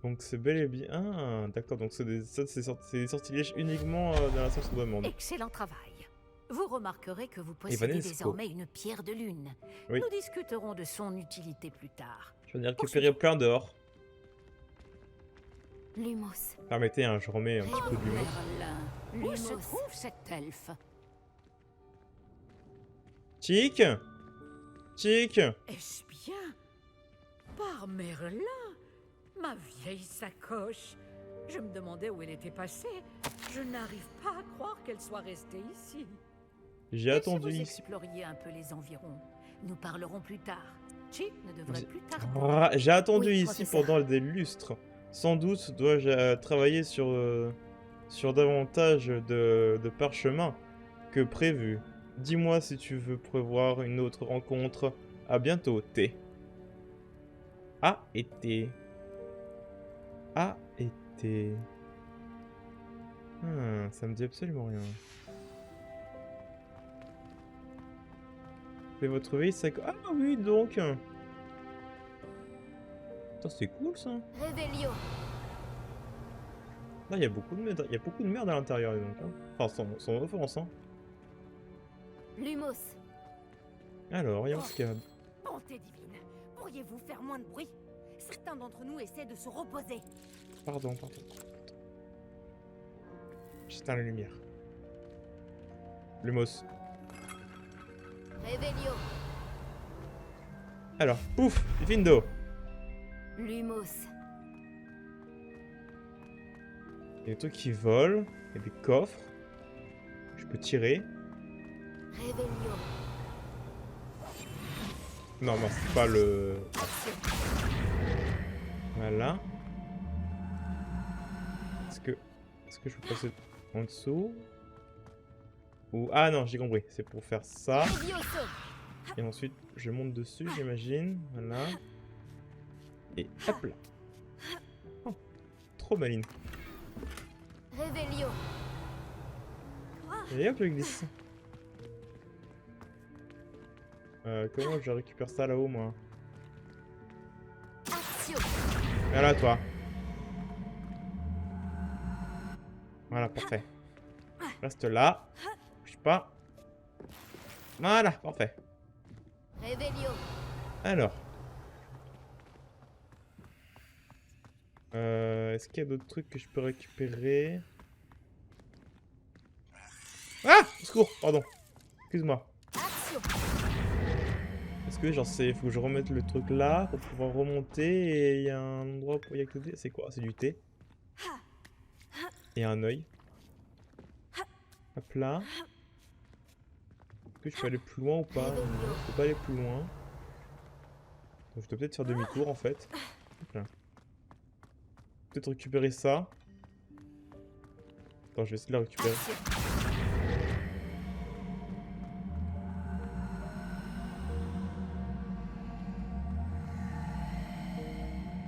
Donc c'est bel et bien... Ah, d'accord, donc c'est des sortilèges uniquement dans la salle sur demande. Excellent travail. Vous remarquerez que vous possédez Evanesco. désormais une pierre de lune. Oui. Nous discuterons de son utilité plus tard. J'en ai récupéré plein d'or. Lumos. Permettez, hein, je remets un petit peu de l'humour. Merlin, où se Lumos. trouve cet elfe? Chic! Chic! Est-ce bien? Par Merlin, ma vieille sacoche. Je me demandais où elle était passée. Je n'arrive pas à croire qu'elle soit restée ici. J'ai Et attendu si vous ici. exploriez un peu les environs, nous parlerons plus tard. Chick ne devrait J'ai- plus tarder. J'ai attendu Oui, ici professeur. pendant des lustres. Sans doute dois-je travailler sur davantage de parchemins que prévu. Dis-moi si tu veux prévoir une autre rencontre. À bientôt, T. A et T. A et T. Ça me dit absolument rien. C'est votre vie, ça... Ah oui, donc. Putain, c'est cool ça. Revelio. Là, il y a beaucoup de merde, à l'intérieur, donc. Hein. Enfin, sans offense, hein. Lumos. Alors, il y a ce qu'il y a. Bonté divine, pourriez-vous faire moins de bruit? Certains d'entre nous essaient de se reposer. Pardon. J'éteins la lumière. Lumos. Revelio. Alors, pouf, Findo. Lumos. Il y a des trucs qui volent. Il y a des coffres. Je peux tirer. Revelio. Non, c'est pas le... Voilà. Est-ce que je peux passer en dessous? Ou... Ah non, j'ai compris. C'est pour faire ça. Levioso. Et ensuite, je monte dessus, j'imagine. Voilà. Et hop là. Oh, trop maline. Revelio. Et hop, je glisse. Comment je récupère ça là-haut, moi? Actio. Voilà, toi. Voilà, parfait. Reste là. Bouge pas. Voilà, parfait. Revelio. Alors. Est-ce qu'il y a d'autres trucs que je peux récupérer? Ah! Au secours, pardon. Excuse-moi. Actio. Est-ce que genre c'est... Faut que je remette le truc là pour pouvoir remonter et il y a un endroit pour y accéder? C'est quoi? C'est du thé. Et un œil. Hop là. Est-ce que je peux aller plus loin ou pas? Non, je peux pas aller plus loin. Donc je dois peut-être faire demi-tour en fait. Hop là. Peut-être récupérer ça. Attends, je vais essayer de la récupérer.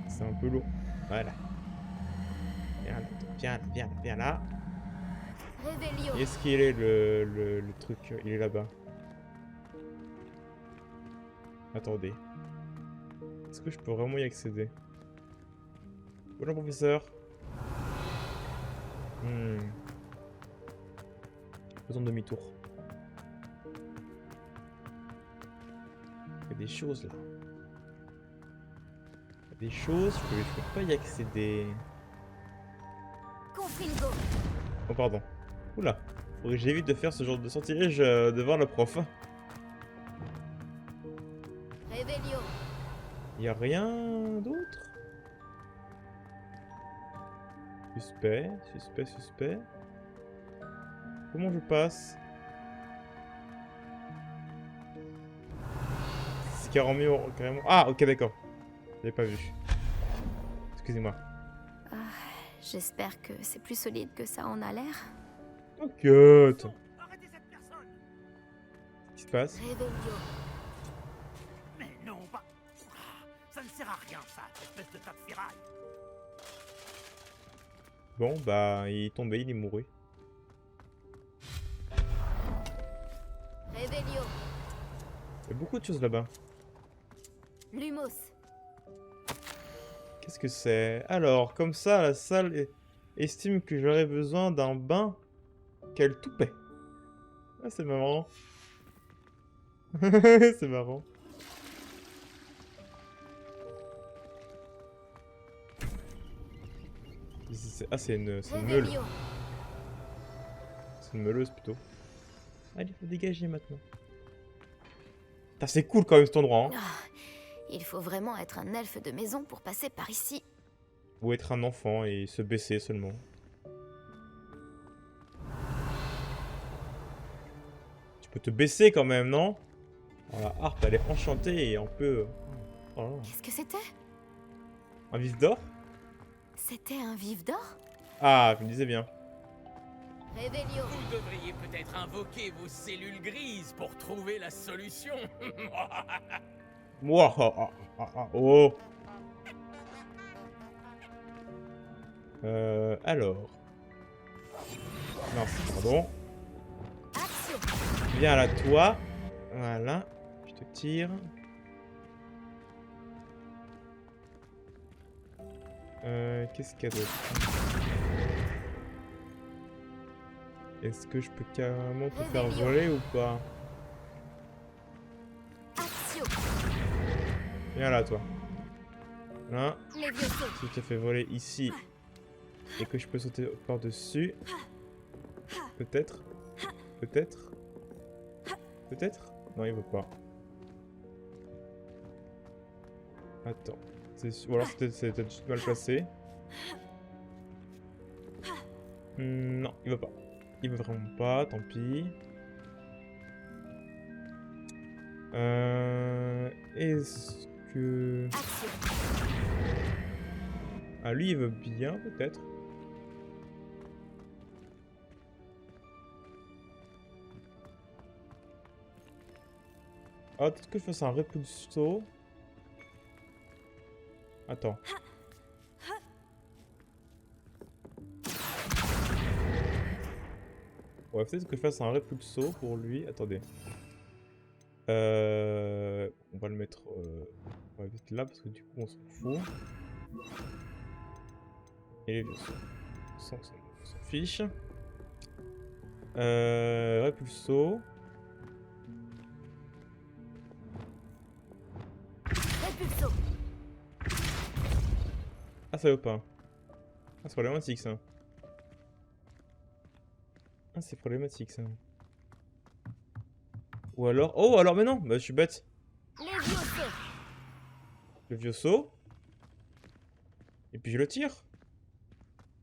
C'est un peu lourd. Voilà. Viens là. Revelio. Et est-ce qu'il est le truc? Il est là-bas. Attendez. Est-ce que je peux vraiment y accéder? Bonjour professeur. Faisons demi-tour. Il y a des choses là. Il y a des choses, je peux pas y accéder. Confringo. Oh pardon. Oula. Faudrait que j'évite de faire ce genre de sortilège devant le prof. Revelio. Y a rien d'autre? Suspect. Comment je passe? C'est carrément... Ah, ok, d'accord. J'avais pas vu. Excusez-moi. J'espère que c'est plus solide que ça en a l'air. T'inquiète. Arrêtez cette personne! Qu'est-ce qui se passe? Revelio. Mais non, pas... Ça ne sert à rien, ça, espèce de tas de ferraille. Bon, bah, il est tombé, il est mouru. Revelio. Il y a beaucoup de choses là-bas. Lumos. Qu'est-ce que c'est? Alors, comme ça, la salle estime que j'aurais besoin d'un bain qu'elle toupait. Ah, c'est marrant. C'est marrant. Ah, c'est une meule. Revelio. C'est une meuleuse plutôt. Allez, faut dégager maintenant. Putain, c'est cool quand même cet endroit. Hein. Il faut vraiment être un elfe de maison pour passer par ici. Ou être un enfant et se baisser seulement. Tu peux te baisser quand même, non? Oh, la harpe, elle est enchantée et on peut... Oh là là. Qu'est-ce que c'était? Un vif d'or? C'était un vif d'or? Ah, je me disais bien. Revelio. Vous devriez peut-être invoquer vos cellules grises pour trouver la solution. Moi, oh. Alors. Non, pardon. Actio. Viens là, toi. Voilà. Je te tire. Qu'est-ce qu'il y a d'autre? Est-ce que je peux carrément te faire voler ou pas? Viens là, toi. Là. Les vieux sauts. Si tu te fais voler ici et que je peux sauter par-dessus. Peut-être. Peut-être. Peut-être. Non, il veut pas. Attends. Ou alors c'est peut-être juste mal placé. Non, il veut pas. Il veut vraiment pas, tant pis. Est-ce que... Ah, lui, il veut bien, peut-être. Ah, peut-être que je fasse un repulso. Attends. Ouais, peut-être que je fasse un repulso pour lui. Attendez. On va le mettre on va vite là parce que du coup on s'en fout. Et les vieux on s'en fiche. Repulso. Repulso. Ah, ça veut pas. Ah, c'est problématique ça. Ah, c'est problématique ça. Ou alors... Oh, alors mais non, bah je suis bête. Le vieux saut. Et puis je le tire.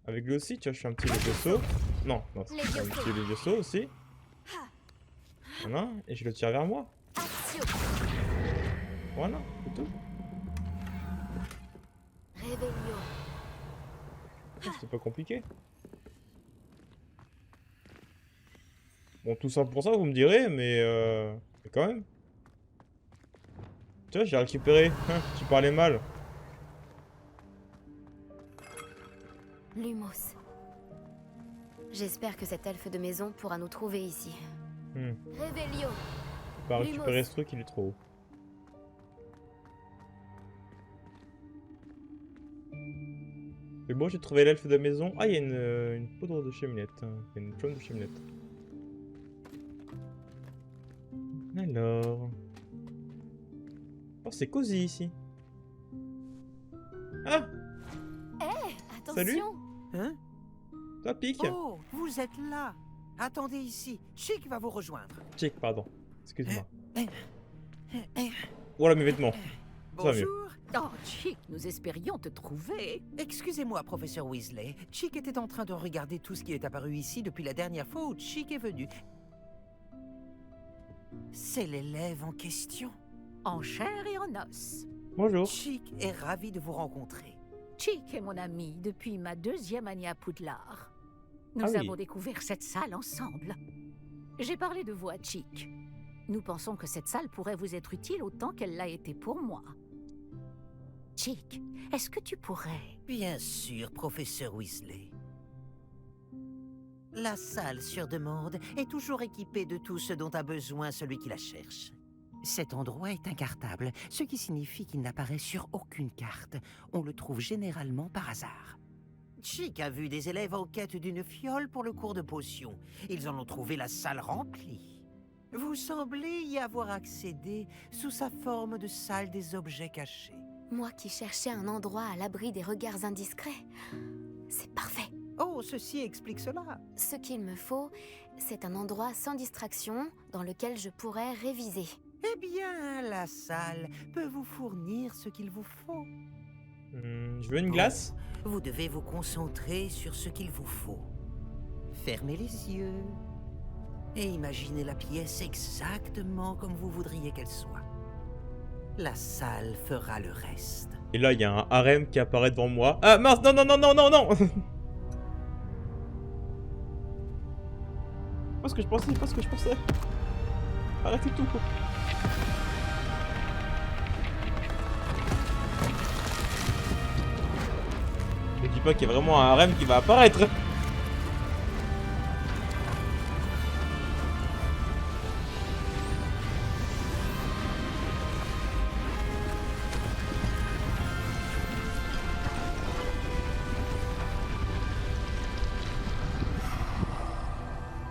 Avec lui aussi, tu vois, je fais un petit vieux saut. Non, non, c'est un petit vieux saut aussi. Voilà, et je le tire vers moi. Voilà, c'est tout. C'est pas compliqué. Bon, tout ça pour ça, vous me direz, mais quand même. Tu vois, j'ai récupéré. Tu parlais mal. Lumos. J'espère que cet elfe de maison pourra nous trouver ici. Revelio. Faut pas récupérer ce truc, il est trop haut. C'est bon, j'ai trouvé l'elfe de la maison. Ah, il y a une poudre de cheminette. Il y a une flamme de cheminette. Alors... Oh, c'est cosy ici. Ah! Attention. Salut. Hein? Toi, Pique. Oh, vous êtes là. Attendez ici. Chic va vous rejoindre. Chic, pardon. Excuse-moi. Voilà mes vêtements. Ça va mieux. Bonjour. Oh, Chic, nous espérions te trouver. Excusez-moi, professeur Weasley. Chic était en train de regarder tout ce qui est apparu ici depuis la dernière fois où Chic est venu. C'est l'élève en question. En chair et en os. Bonjour. Chic est ravi de vous rencontrer. Chic est mon ami depuis ma 2e année à Poudlard. Nous Ah oui. avons découvert cette salle ensemble. J'ai parlé de vous à Chic. Nous pensons que cette salle pourrait vous être utile autant qu'elle l'a été pour moi. Chic, est-ce que tu pourrais... Bien sûr, professeur Weasley. La salle sur demande est toujours équipée de tout ce dont a besoin celui qui la cherche. Cet endroit est incartable, ce qui signifie qu'il n'apparaît sur aucune carte. On le trouve généralement par hasard. Chic a vu des élèves en quête d'une fiole pour le cours de potions. Ils en ont trouvé la salle remplie. Vous semblez y avoir accédé sous sa forme de salle des objets cachés. Moi qui cherchais un endroit à l'abri des regards indiscrets. C'est parfait. Oh, ceci explique cela. Ce qu'il me faut, c'est un endroit sans distraction dans lequel je pourrais réviser. Eh bien, la salle peut vous fournir ce qu'il vous faut. Je veux une glace. Vous devez vous concentrer sur ce qu'il vous faut. Fermez les yeux et imaginez la pièce exactement comme vous voudriez qu'elle soit. La salle fera le reste. Et là, il y a un harem qui apparaît devant moi. Ah mince, non, non, non, non, non, non. Pas ce que je pensais, pas ce que je pensais. Arrêtez tout. Ne dis pas qu'il y a vraiment un harem qui va apparaître.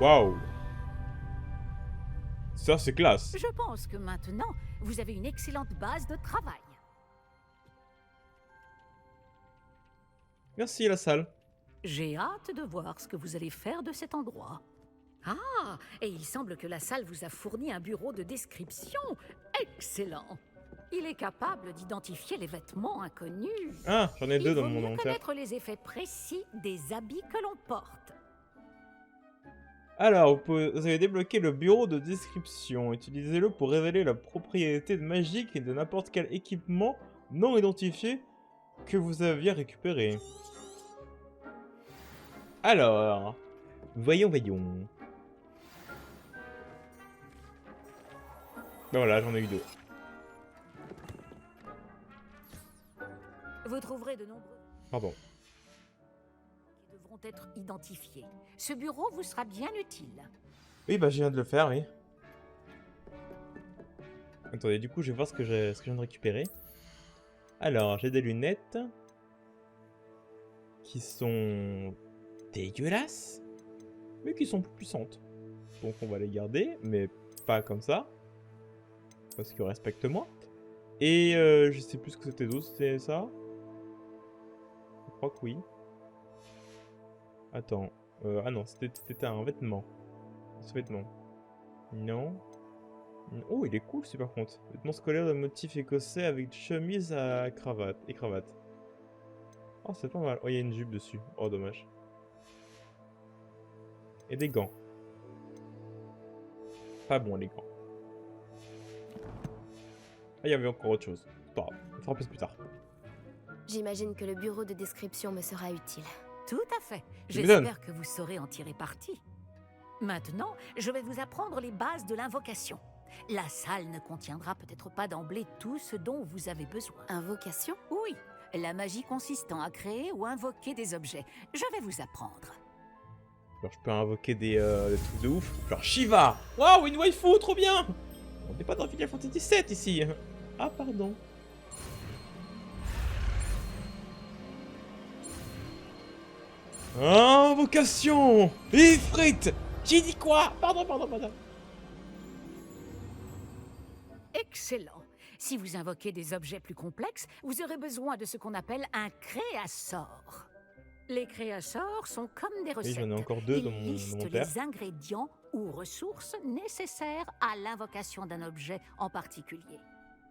Waouh. Ça, c'est classe. Je pense que maintenant, vous avez une excellente base de travail. Merci la salle. J'ai hâte de voir ce que vous allez faire de cet endroit. Ah, et il semble que la salle vous a fourni un bureau de description. Excellent. Il est capable d'identifier les vêtements inconnus. Ah, j'en ai deux dans Il vaut mon mieux inventaire. connaître les effets précis des habits que l'on porte. Alors, vous avez débloqué le bureau de description. Utilisez-le pour révéler la propriété magique de n'importe quel équipement non identifié que vous aviez récupéré. Alors, voyons. Ben voilà, j'en ai eu deux. Vous trouverez de nombreux Pardon. qui devront être identifiés. Ce bureau vous sera bien utile. Oui, bah je viens de le faire, oui. Attendez, du coup, je vais voir ce que je viens de récupérer. Alors, j'ai des lunettes qui sont dégueulasses, mais qui sont plus puissantes. Donc on va les garder, mais pas comme ça, parce que respecte-moi. Et je sais plus ce que c'était d'autre, c'était ça? Je crois que oui. Attends, ah non, c'était un vêtement. Ce vêtement. Non. Oh, il est cool, c'est par contre. Vêtement scolaire de motif écossais avec chemise à cravate et cravate. Oh, c'est pas mal. Oh, il y a une jupe dessus. Oh, dommage. Et des gants. Pas bon, les gants. Ah, il y avait encore autre chose. Pas grave, on fera plus tard. J'imagine que le bureau de description me sera utile. Tout à fait. Tu m'étonnes. J'espère que vous saurez en tirer parti. Maintenant, je vais vous apprendre les bases de l'invocation. La salle ne contiendra peut-être pas d'emblée tout ce dont vous avez besoin. Invocation? Oui, la magie consistant à créer ou invoquer des objets. Je vais vous apprendre. Alors, je peux invoquer des trucs de ouf. Genre Shiva. Waouh, une waifu, trop bien. On n'est pas dans Final Fantasy VII ici. Ah, pardon. Invocation Ifrit. Qui dit quoi? Pardon. Excellent. Si vous invoquez des objets plus complexes, vous aurez besoin de ce qu'on appelle un créasort. Les créasors sont comme des Oui, recettes. j'en ai encore deux Ils dans mon listent inventaire. les ingrédients ou ressources nécessaires à l'invocation d'un objet en particulier.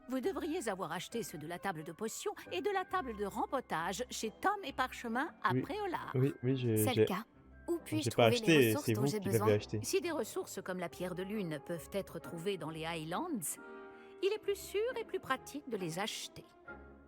Vous devriez avoir acheté ceux de la table de potions et de la table de rempotage chez Tom et Parchemin à Oui. Préolard. Oui, C'est le cas. Où puis-je j'ai pas trouver les acheté, ressources c'est dont vous j'ai qui l'avez besoin? acheté. Si des ressources comme la pierre de lune peuvent être trouvées dans les Highlands, il est plus sûr et plus pratique de les acheter.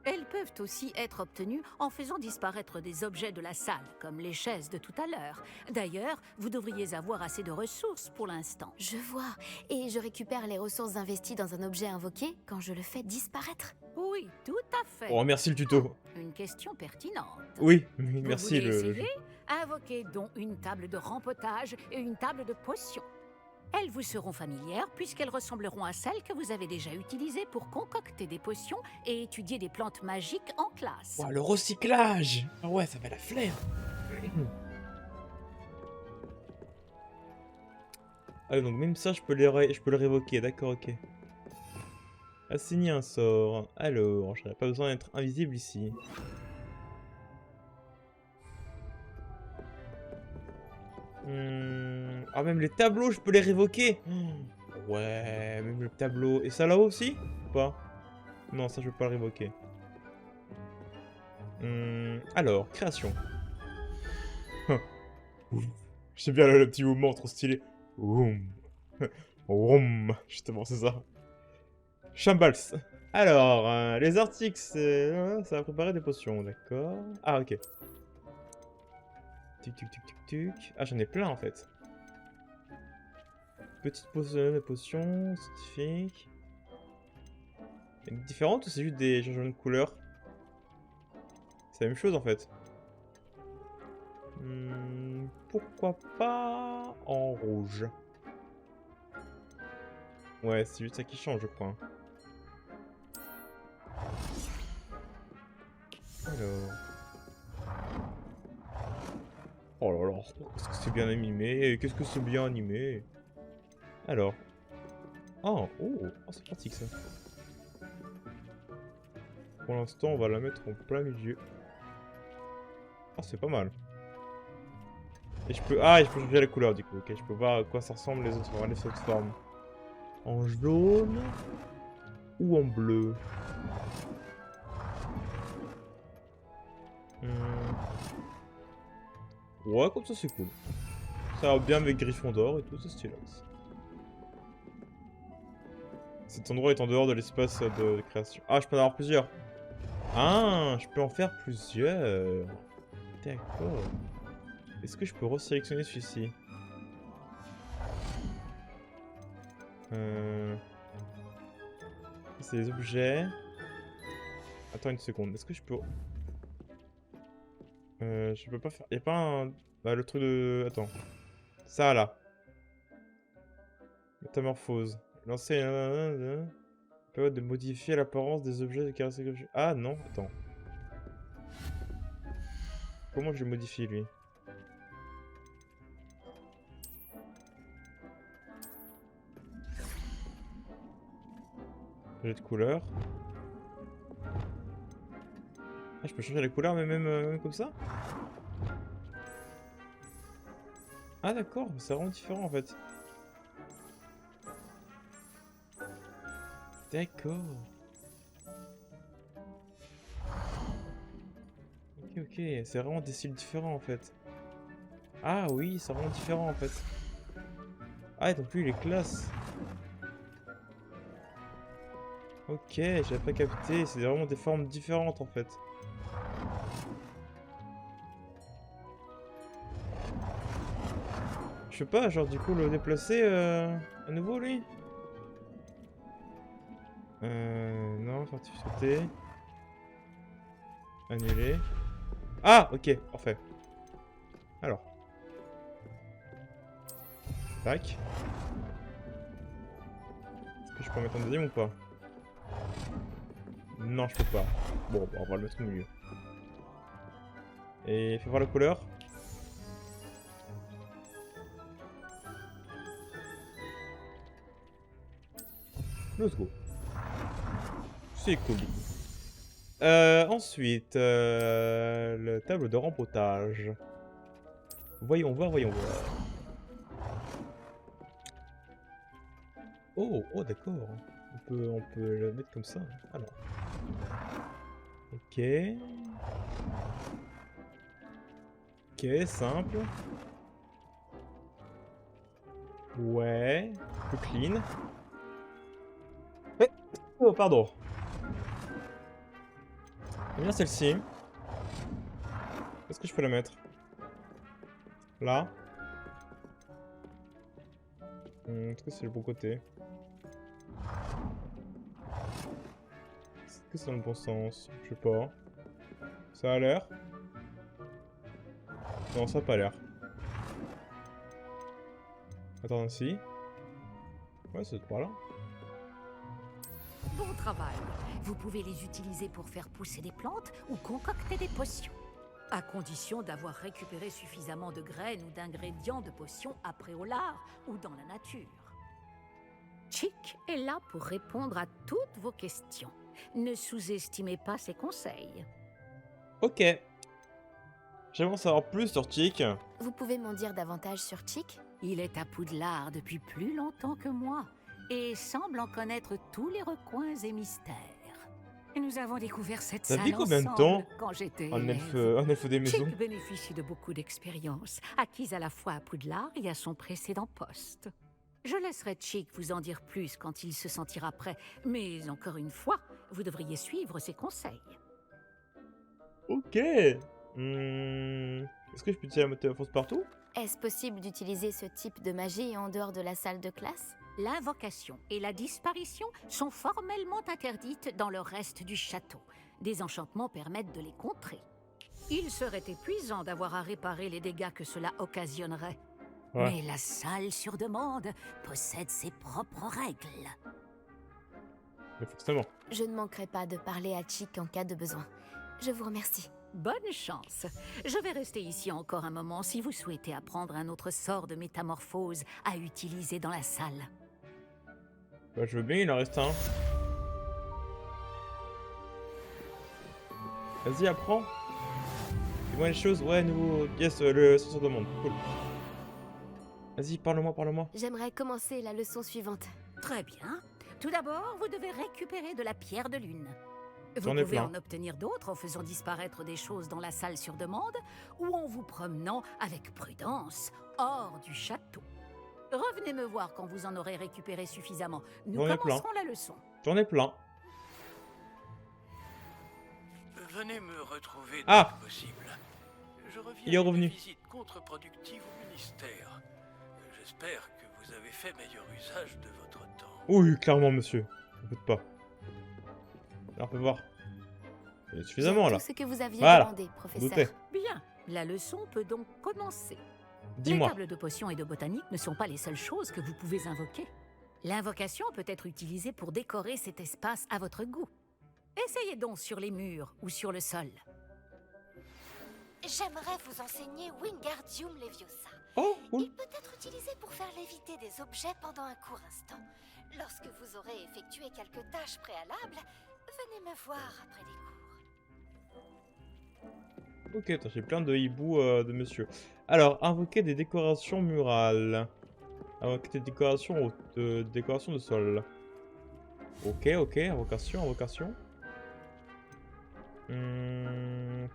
Elles peuvent aussi être obtenues en faisant disparaître des objets de la salle, comme les chaises de tout à l'heure. D'ailleurs, vous devriez avoir assez de ressources pour l'instant. Je vois. Et je récupère les ressources investies dans un objet invoqué quand je le fais disparaître. Oui, tout à fait. Oh, merci le tuto. Une question pertinente. Oui, Vous merci voulez le... essayer? Invoquez donc une table de rempotage et une table de potions. Elles vous seront familières puisqu'elles ressembleront à celles que vous avez déjà utilisées pour concocter des potions et étudier des plantes magiques en classe. Oh, le recyclage. Ah ouais, ça fait la flair. Ah donc même ça, je peux le révoquer, d'accord, ok. Assigner un sort. Alors, j'aurais pas besoin d'être invisible ici. Ah, même les tableaux, je peux les révoquer. Ouais, même le tableau. Et ça là-haut aussi? Ou pas? Non, ça je peux pas le révoquer. Alors, création. J'aime bien le petit mouvement trop stylé. Justement, c'est ça. Chambals. Alors, les articles, ça va préparer des potions, d'accord. Ah, ok. Tuc. Ah, j'en ai plein en fait. Petite potion, des potions, scientifiques. Différentes ou c'est juste des changements de couleur? C'est la même chose en fait. Pourquoi pas en rouge? Ouais, c'est juste ça qui change, je crois. Alors. Oh là là, qu'est-ce que c'est bien animé, qu'est-ce que c'est bien animé. Alors. Oh, c'est pratique ça. Pour l'instant, on va la mettre en plein milieu. Oh, c'est pas mal. Et je peux... Ah, et je peux changer la couleur du coup. Ok, je peux voir à quoi ça ressemble les autres formes. En jaune ou en bleu. Ouais, comme ça c'est cool. Ça va bien avec Gryffondor et tout, c'est stylé. Cet endroit est en dehors de l'espace de création. Ah, je peux en avoir plusieurs. Ah, je peux en faire plusieurs. D'accord. Est-ce que je peux resélectionner celui-ci? C'est les objets. Attends une seconde. Est-ce que je peux... je peux pas faire... Y'a pas un... Bah, le truc de... Attends. Ça, là. Métamorphose. Lancer... Permet de modifier l'apparence des objets de caractéristiques. Ah, non. Attends. Comment je le modifie, lui? J'ai de couleur. Ah, je peux changer la couleur, mais même comme ça? Ah d'accord, c'est vraiment différent en fait. D'accord. Ok, c'est vraiment des styles différents en fait. Ah oui, c'est vraiment différent en fait. Ah, donc lui il est classe. Ok, j'avais pas capté, c'est vraiment des formes différentes en fait. Je sais pas, genre du coup le déplacer à nouveau lui? Non, faire sauter. Annuler. Ah, ok, parfait. Alors. Tac. Est-ce que je peux en mettre un deuxième ou pas? Non, je peux pas. Bon, on va le mettre au milieu. Et fais voir la couleur. Let's go. C'est cool du coup. Ensuite, le table de rempotage. Voyons voir, voyons voir. Oh, oh d'accord. On peut le mettre comme ça. Alors. Ok. Ok, simple. Ouais. Plus clean. Oh, pardon. J'aime bien celle-ci. Est-ce que je peux la mettre? Là. Est-ce que c'est le bon côté? Est-ce que c'est dans le bon sens? Je sais pas. Ça a l'air? Non, ça a pas l'air. Attends, si. Ouais, c'est par là. Bon travail. Vous pouvez les utiliser pour faire pousser des plantes ou concocter des potions. À condition d'avoir récupéré suffisamment de graines ou d'ingrédients de potions à Préolard ou dans la nature. Chick est là pour répondre à toutes vos questions. Ne sous-estimez pas ses conseils. Ok. J'aimerais en savoir plus sur Chick. Vous pouvez m'en dire davantage sur Chick? Il est à Poudlard depuis plus longtemps que moi et semble en connaître tous les recoins et mystères. Nous avons découvert cette salle T'as combien de ensemble temps quand j'étais un elfe des maisons? Chick bénéficie de beaucoup d'expérience, acquise à la fois à Poudlard et à son précédent poste. Je laisserai Chick vous en dire plus quand il se sentira prêt, mais encore une fois, vous devriez suivre ses conseils. Ok. Est-ce que je peux utiliser la métamorphose partout? Est-ce possible d'utiliser ce type de magie en dehors de la salle de classe? L'invocation et la disparition sont formellement interdites dans le reste du château. Des enchantements permettent de les contrer. Il serait épuisant d'avoir à réparer les dégâts que cela occasionnerait. Ouais. Mais la salle sur demande possède ses propres règles. Mais forcément. Je ne manquerai pas de parler à Chick en cas de besoin. Je vous remercie. Bonne chance. Je vais rester ici encore un moment si vous souhaitez apprendre un autre sort de métamorphose à utiliser dans la salle. Bah, je veux bien, il en reste un. Vas-y, apprends. les choses. Ouais, nouveau. Yes, le sens de monde. Cool. Vas-y, parle-moi. J'aimerais commencer la leçon suivante. Très bien. Tout d'abord, vous devez récupérer de la pierre de lune. Vous J'en ai pouvez plein. en obtenir d'autres en faisant disparaître des choses dans la salle sur demande ou en vous promenant avec prudence hors du château. Revenez me voir quand vous en aurez récupéré suffisamment. Nous J'en ai plein. commencerons la leçon. J'en ai plein. Venez me retrouver dès Ah que possible. Je reviens Il est revenu. d'une visite contre-productive au ministère. J'espère que vous avez fait meilleur usage de votre temps. Oui, clairement, monsieur. Ne faites pas. Alors, on peut voir. Il y a suffisamment, J'ai là. tout ce que vous aviez Voilà. demandé, Doutais. professeur. Bien, la leçon peut donc commencer. Les Dis-moi. tables de potions et de botanique ne sont pas les seules choses que vous pouvez invoquer. L'invocation peut être utilisée pour décorer cet espace à votre goût. Essayez donc sur les murs ou sur le sol. J'aimerais vous enseigner Wingardium Leviosa. Oh, cool. Il peut être utilisé pour faire léviter des objets pendant un court instant. Lorsque vous aurez effectué quelques tâches préalables, venez me voir après les cours. Ok, attends, j'ai plein de hiboux de monsieur. Alors, invoquer des décorations murales. Invoquer des décorations, décorations de sol. Ok, invocation.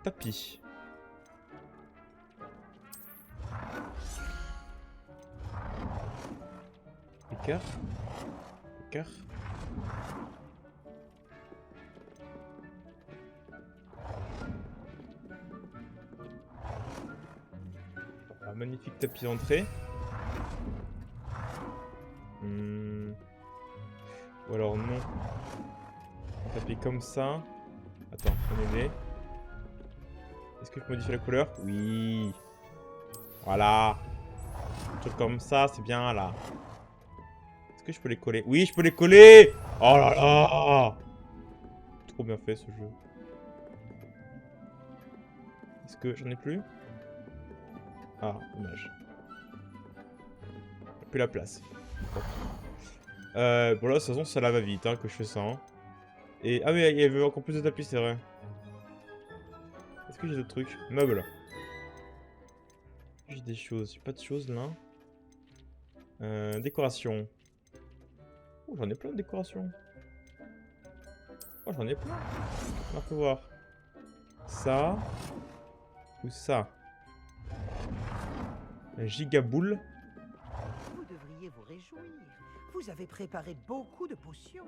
Tapis. Écart. Ah, magnifique tapis d'entrée. Ou alors non. On va taper comme ça. Attends, on est. Est-ce que je modifie la couleur? Oui. Voilà. Un truc comme ça, c'est bien là. Est-ce que je peux les coller? Oui, je peux les coller. Oh là là. Trop bien fait ce jeu. Est-ce que j'en ai plus? Ah, dommage. J'ai plus la place. Bon là, de toute façon, ça la va vite hein, que je fais ça. Hein. Et ah oui, il y avait encore plus de tapis, c'est vrai. Est-ce que j'ai d'autres trucs? Meubles. J'ai des choses. J'ai pas de choses là. Décoration. Oh, j'en ai plein de décorations. Oh, j'en ai plein. On peut voir. Ça. Ou ça. Un gigaboule. Vous devriez vous réjouir. Vous avez préparé beaucoup de potions.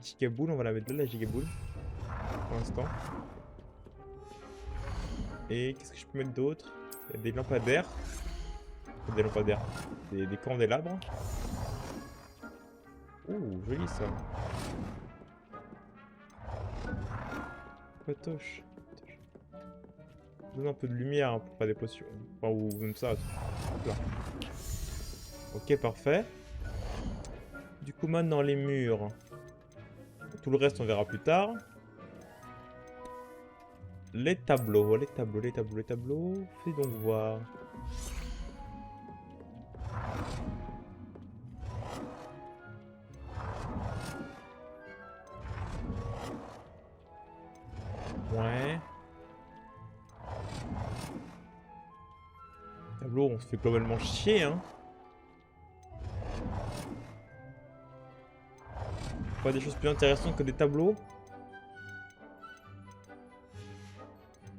Gigaboule, on va la mettre là, la gigaboule. Pour l'instant. Et qu'est-ce que je peux mettre d'autre? Il y a des lampadaires. Des lampadaires. Des candélabres. Ouh, joli ça. Patoche. Donne un peu de lumière hein, pour faire des potions. Enfin, ou même ça. Là. Ok, parfait. Du coup, maintenant les murs. Tout le reste, on verra plus tard. Les tableaux. Fais donc voir. Ouais. Tableau, on se fait globalement chier, hein. Pas des choses plus intéressantes que des tableaux.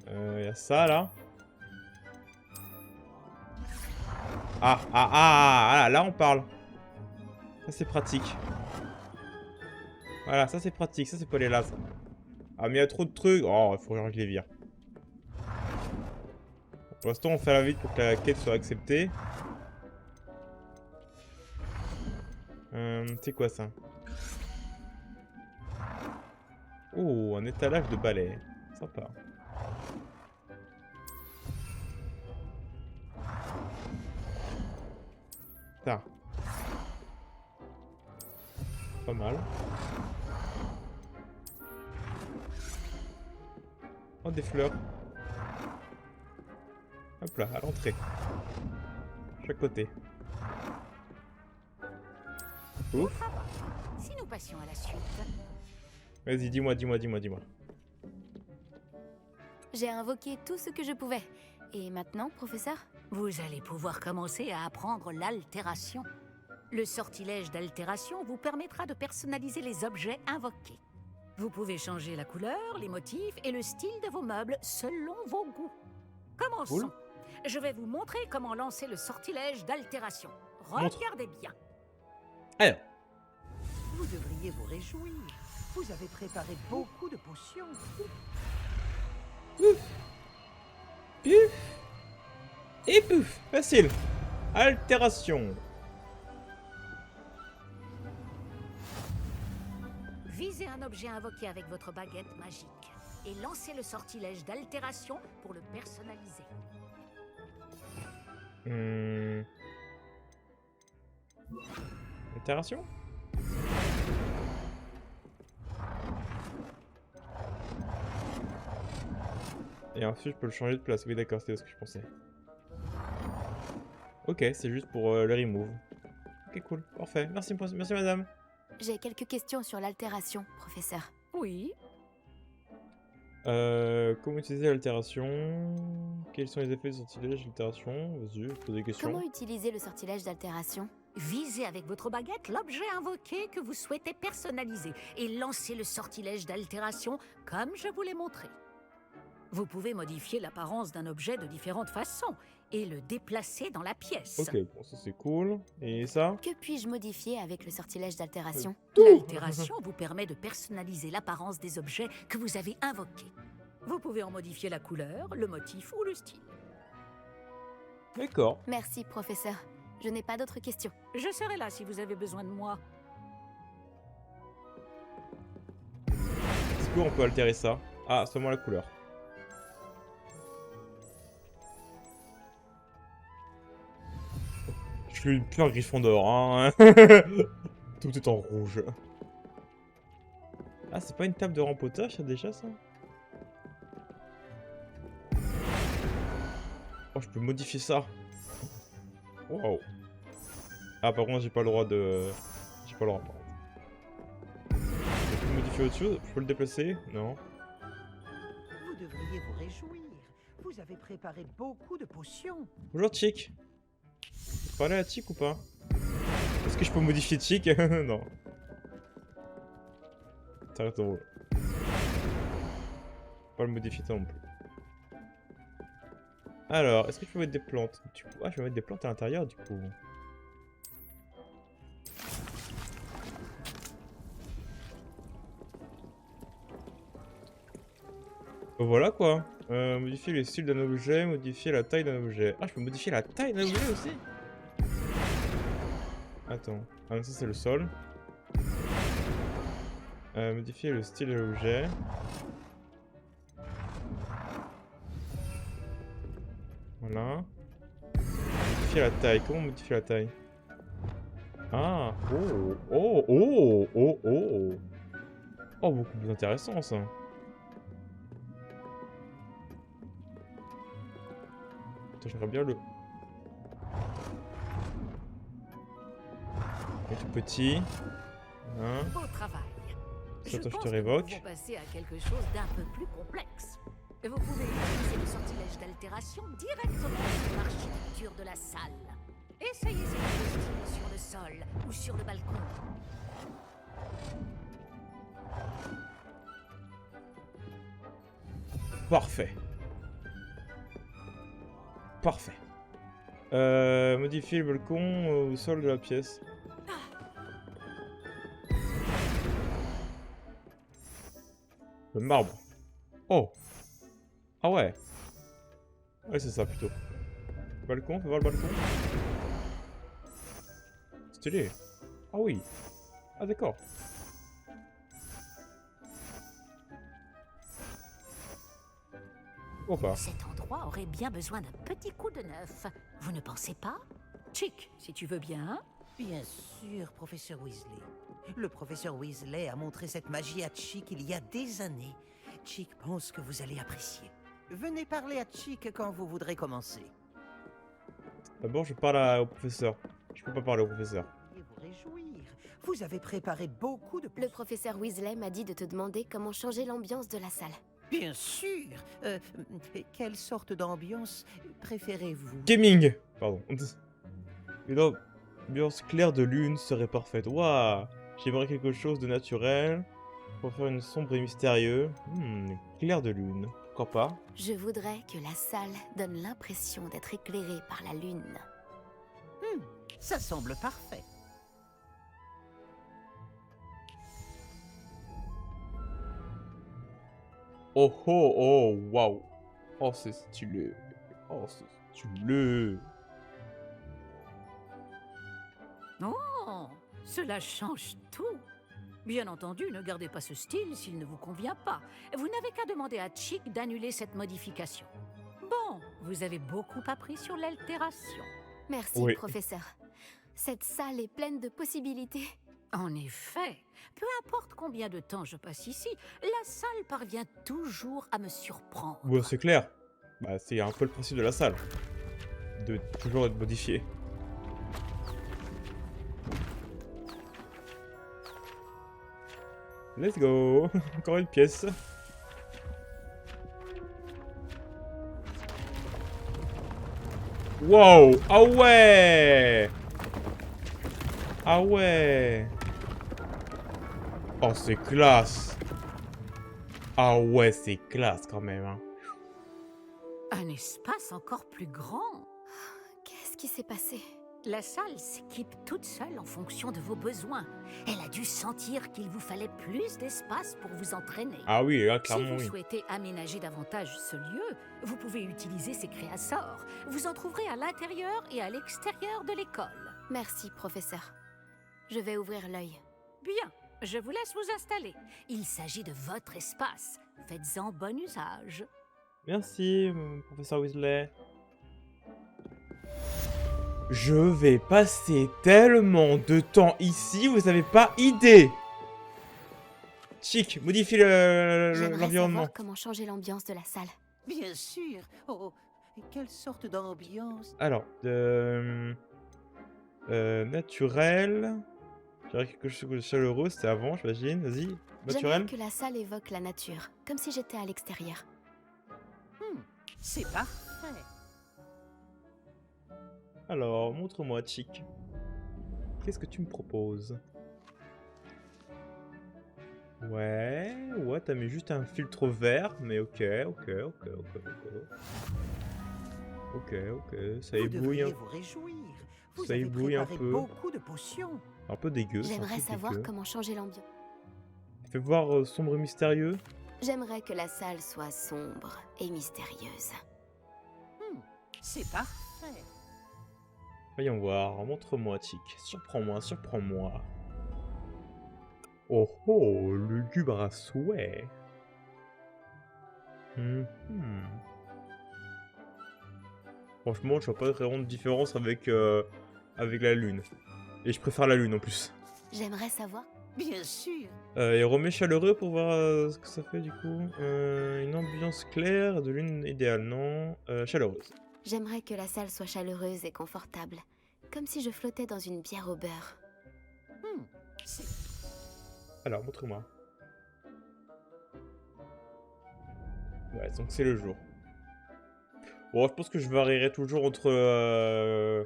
Y a ça là. Ah, là on parle. Ça c'est pratique. Voilà, ça c'est pratique, ça c'est pas aller là ça. Ah mais il y a trop de trucs. Oh, il faut que je les vire. Pour l'instant on fait la vite pour que la quête soit acceptée. C'est quoi ça? Oh, un étalage de balais. Sympa. Ça. Pas mal. Oh, des fleurs. Hop là, à l'entrée. Chaque côté. Ouf. Si nous passions à la suite. Vas-y, dis-moi. J'ai invoqué tout ce que je pouvais. Et maintenant, professeur? Vous allez pouvoir commencer à apprendre l'altération. Le sortilège d'altération vous permettra de personnaliser les objets invoqués. Vous pouvez changer la couleur, les motifs et le style de vos meubles selon vos goûts. Commençons. Cool. Je vais vous montrer comment lancer le sortilège d'altération. Regardez bien. Alors, Vous devriez vous réjouir. Vous avez préparé beaucoup de potions. pouf. Et pouf. Facile. Altération. Visez un objet invoqué avec votre baguette magique et lancez le sortilège d'altération pour le personnaliser. Altération. Et ensuite je peux le changer de place. Oui d'accord, c'était ce que je pensais. Ok, c'est juste pour le remove. Ok cool, parfait. Merci madame. J'ai quelques questions sur l'altération, professeur. Oui. Comment utiliser l'altération? Quels sont les effets du sortilège d'altération? Vas-y, pose des questions. Comment utiliser le sortilège d'altération? Visez avec votre baguette l'objet invoqué que vous souhaitez personnaliser et lancez le sortilège d'altération comme je vous l'ai montré. Vous pouvez modifier l'apparence d'un objet de différentes façons et le déplacer dans la pièce. Ok, bon ça c'est cool. Et ça? Que puis-je modifier avec le sortilège d'altération? L'altération vous permet de personnaliser l'apparence des objets que vous avez invoqués. Vous pouvez en modifier la couleur, le motif ou le style. D'accord. Merci, professeur. Je n'ai pas d'autres questions. Je serai là si vous avez besoin de moi. Est-ce qu'on peut altérer ça? Ah, seulement la couleur. Je suis une pure Gryffondor, hein. Tout est en rouge. Ah, c'est pas une table de rempotage, ça, déjà, ça? Oh, je peux modifier ça. Wow. Ah, par contre, j'ai pas le droit de... J'ai pas le droit, par contre. Je peux modifier autre chose? Je peux le déplacer? Non. Vous devriez vous réjouir. Vous avez préparé beaucoup de potions. Bonjour, Chick. Vous parlez à Chick ou pas? Est-ce que je peux modifier Chick? Non. T'arrêtes ton rôle. Pas le modifier toi non plus. Alors, est-ce que je peux mettre des plantes? Du coup, ah, je vais mettre des plantes à l'intérieur du coup. Voilà quoi. Modifier le style d'un objet, modifier la taille d'un objet. Ah, je peux modifier la taille d'un objet aussi? Attends. Ah, ça c'est le sol. Modifier le style de l'objet. Voilà. Modifier la taille. Comment modifier la taille? Ah, oh, oh, oh, oh, oh. Oh, beaucoup plus intéressant ça. Attends, j'aimerais bien le... Le tout petit. Voilà. Beau travail. Ça, toi, je te pense que nous révoque. pouvons passer à quelque chose d'un peu plus complexe. Vous pouvez utiliser le sortilège d'altération directement sur l'architecture de la salle. Essayez cette style sur le sol ou sur le balcon. Parfait. Parfait. Modifier le balcon au sol de la pièce. Le marbre. Oh. Ah ouais. Ouais, c'est ça plutôt. Balcon, fais voir le balcon. Stylé. Ah oui. Ah d'accord. Oh pas. Cet endroit aurait bien besoin d'un petit coup de neuf. Vous ne pensez pas? Chick, si tu veux bien. Bien sûr, professeur Weasley. Le professeur Weasley a montré cette magie à Chick il y a des années. Chick pense que vous allez apprécier. Venez parler à Chick quand vous voudrez commencer. D'abord, je parle au professeur. Je peux pas parler au professeur. Et vous réjouir. Vous avez préparé beaucoup de... Le professeur Weasley m'a dit de te demander comment changer l'ambiance de la salle. Bien sûr. Quelle sorte d'ambiance préférez-vous? Gaming. Pardon. Une ambiance claire de lune serait parfaite. Waouh. J'aimerais quelque chose de naturel pour faire une sombre et mystérieux. Clair de lune. Pourquoi pas? Je voudrais que la salle donne l'impression d'être éclairée par la lune. Ça semble parfait. Oh oh oh, waouh. Oh, c'est stylé. Oh, c'est stylé. Oh, cela change tout. Bien entendu, ne gardez pas ce style s'il ne vous convient pas. Vous n'avez qu'à demander à Chick d'annuler cette modification. Bon, vous avez beaucoup appris sur l'altération. Merci, Oui. professeur. Cette salle est pleine de possibilités. En effet, peu importe combien de temps je passe ici, la salle parvient toujours à me surprendre. Ouais, c'est clair. Bah, c'est un peu le principe de la salle. De toujours être modifié. Let's go. Encore une pièce. Wow. Ah ouais. Ah ouais. Oh, c'est classe. Ah ouais, c'est classe quand même. Hein. Un espace encore plus grand. Qu'est-ce qui s'est passé? La salle s'équipe toute seule en fonction de vos besoins. Elle a dû sentir qu'il vous fallait plus d'espace pour vous entraîner. Ah oui, là, Si clairement, vous oui. souhaitez aménager davantage ce lieu, vous pouvez utiliser ces créassors. Vous en trouverez à l'intérieur et à l'extérieur de l'école. Merci, professeur. Je vais ouvrir l'œil. Bien, je vous laisse vous installer. Il s'agit de votre espace. Faites-en bon usage. Merci, professeur Weasley. Je vais passer tellement de temps ici, vous avez pas idée. Chic, modifie J'aimerais l'environnement. savoir comment changer l'ambiance de la salle. Bien sûr. Oh, quelle sorte d'ambiance? Alors, naturel. J'aurais quelque chose de chaleureux, c'était avant, j'imagine. Vas-y, naturel. J'aimerais que la salle évoque la nature, comme si j'étais à l'extérieur. C'est parfait. Alors, montre-moi, Chic. Qu'est-ce que tu me proposes? Ouais, t'as mis juste un filtre vert, mais ok, ça Vous éblouit devriez un vous réjouir. Vous Ça avez éblouit un préparé peu. beaucoup de potions. Un peu dégueu. c'est un J'aimerais peu savoir dégueu. comment changer l'ambiance. Fais voir sombre et mystérieux. J'aimerais que la salle soit sombre et mystérieuse. C'est parfait. Voyons voir, montre-moi, Chic. Surprends-moi, surprends-moi. Oh oh, lugubre à souhait. Franchement, je vois pas vraiment de différence avec, avec la lune. Et je préfère la lune en plus. J'aimerais savoir. Bien sûr. Et remets chaleureux pour voir ce que ça fait du coup. Une ambiance claire de lune idéale, non. Chaleureuse. J'aimerais que la salle soit chaleureuse et confortable, comme si je flottais dans une bière au beurre. Alors, montre-moi. Ouais, donc c'est le jour. Bon, je pense que je varierai toujours entre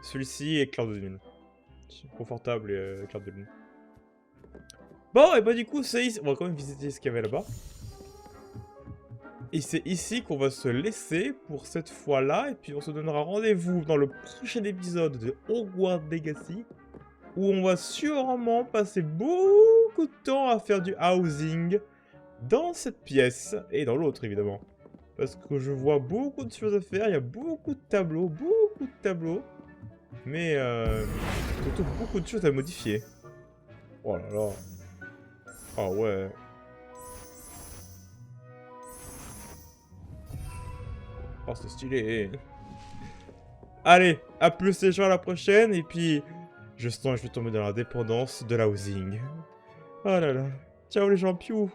celui-ci et clair de lune. Confortable et clair de lune. Bon, et bah du coup, c'est ici. On va quand même visiter ce qu'il y avait là-bas. Et c'est ici qu'on va se laisser pour cette fois-là. Et puis on se donnera rendez-vous dans le prochain épisode de Hogwarts Legacy. Où on va sûrement passer beaucoup de temps à faire du housing dans cette pièce. Et dans l'autre, évidemment. Parce que je vois beaucoup de choses à faire. Il y a beaucoup de tableaux. Mais surtout beaucoup de choses à modifier. Oh là là. Ah ouais. Oh, c'est stylé. Allez, à plus les gens, à la prochaine. Et puis, je sens que je vais tomber dans la dépendance de la housing. Oh là là. Ciao les gens, piou.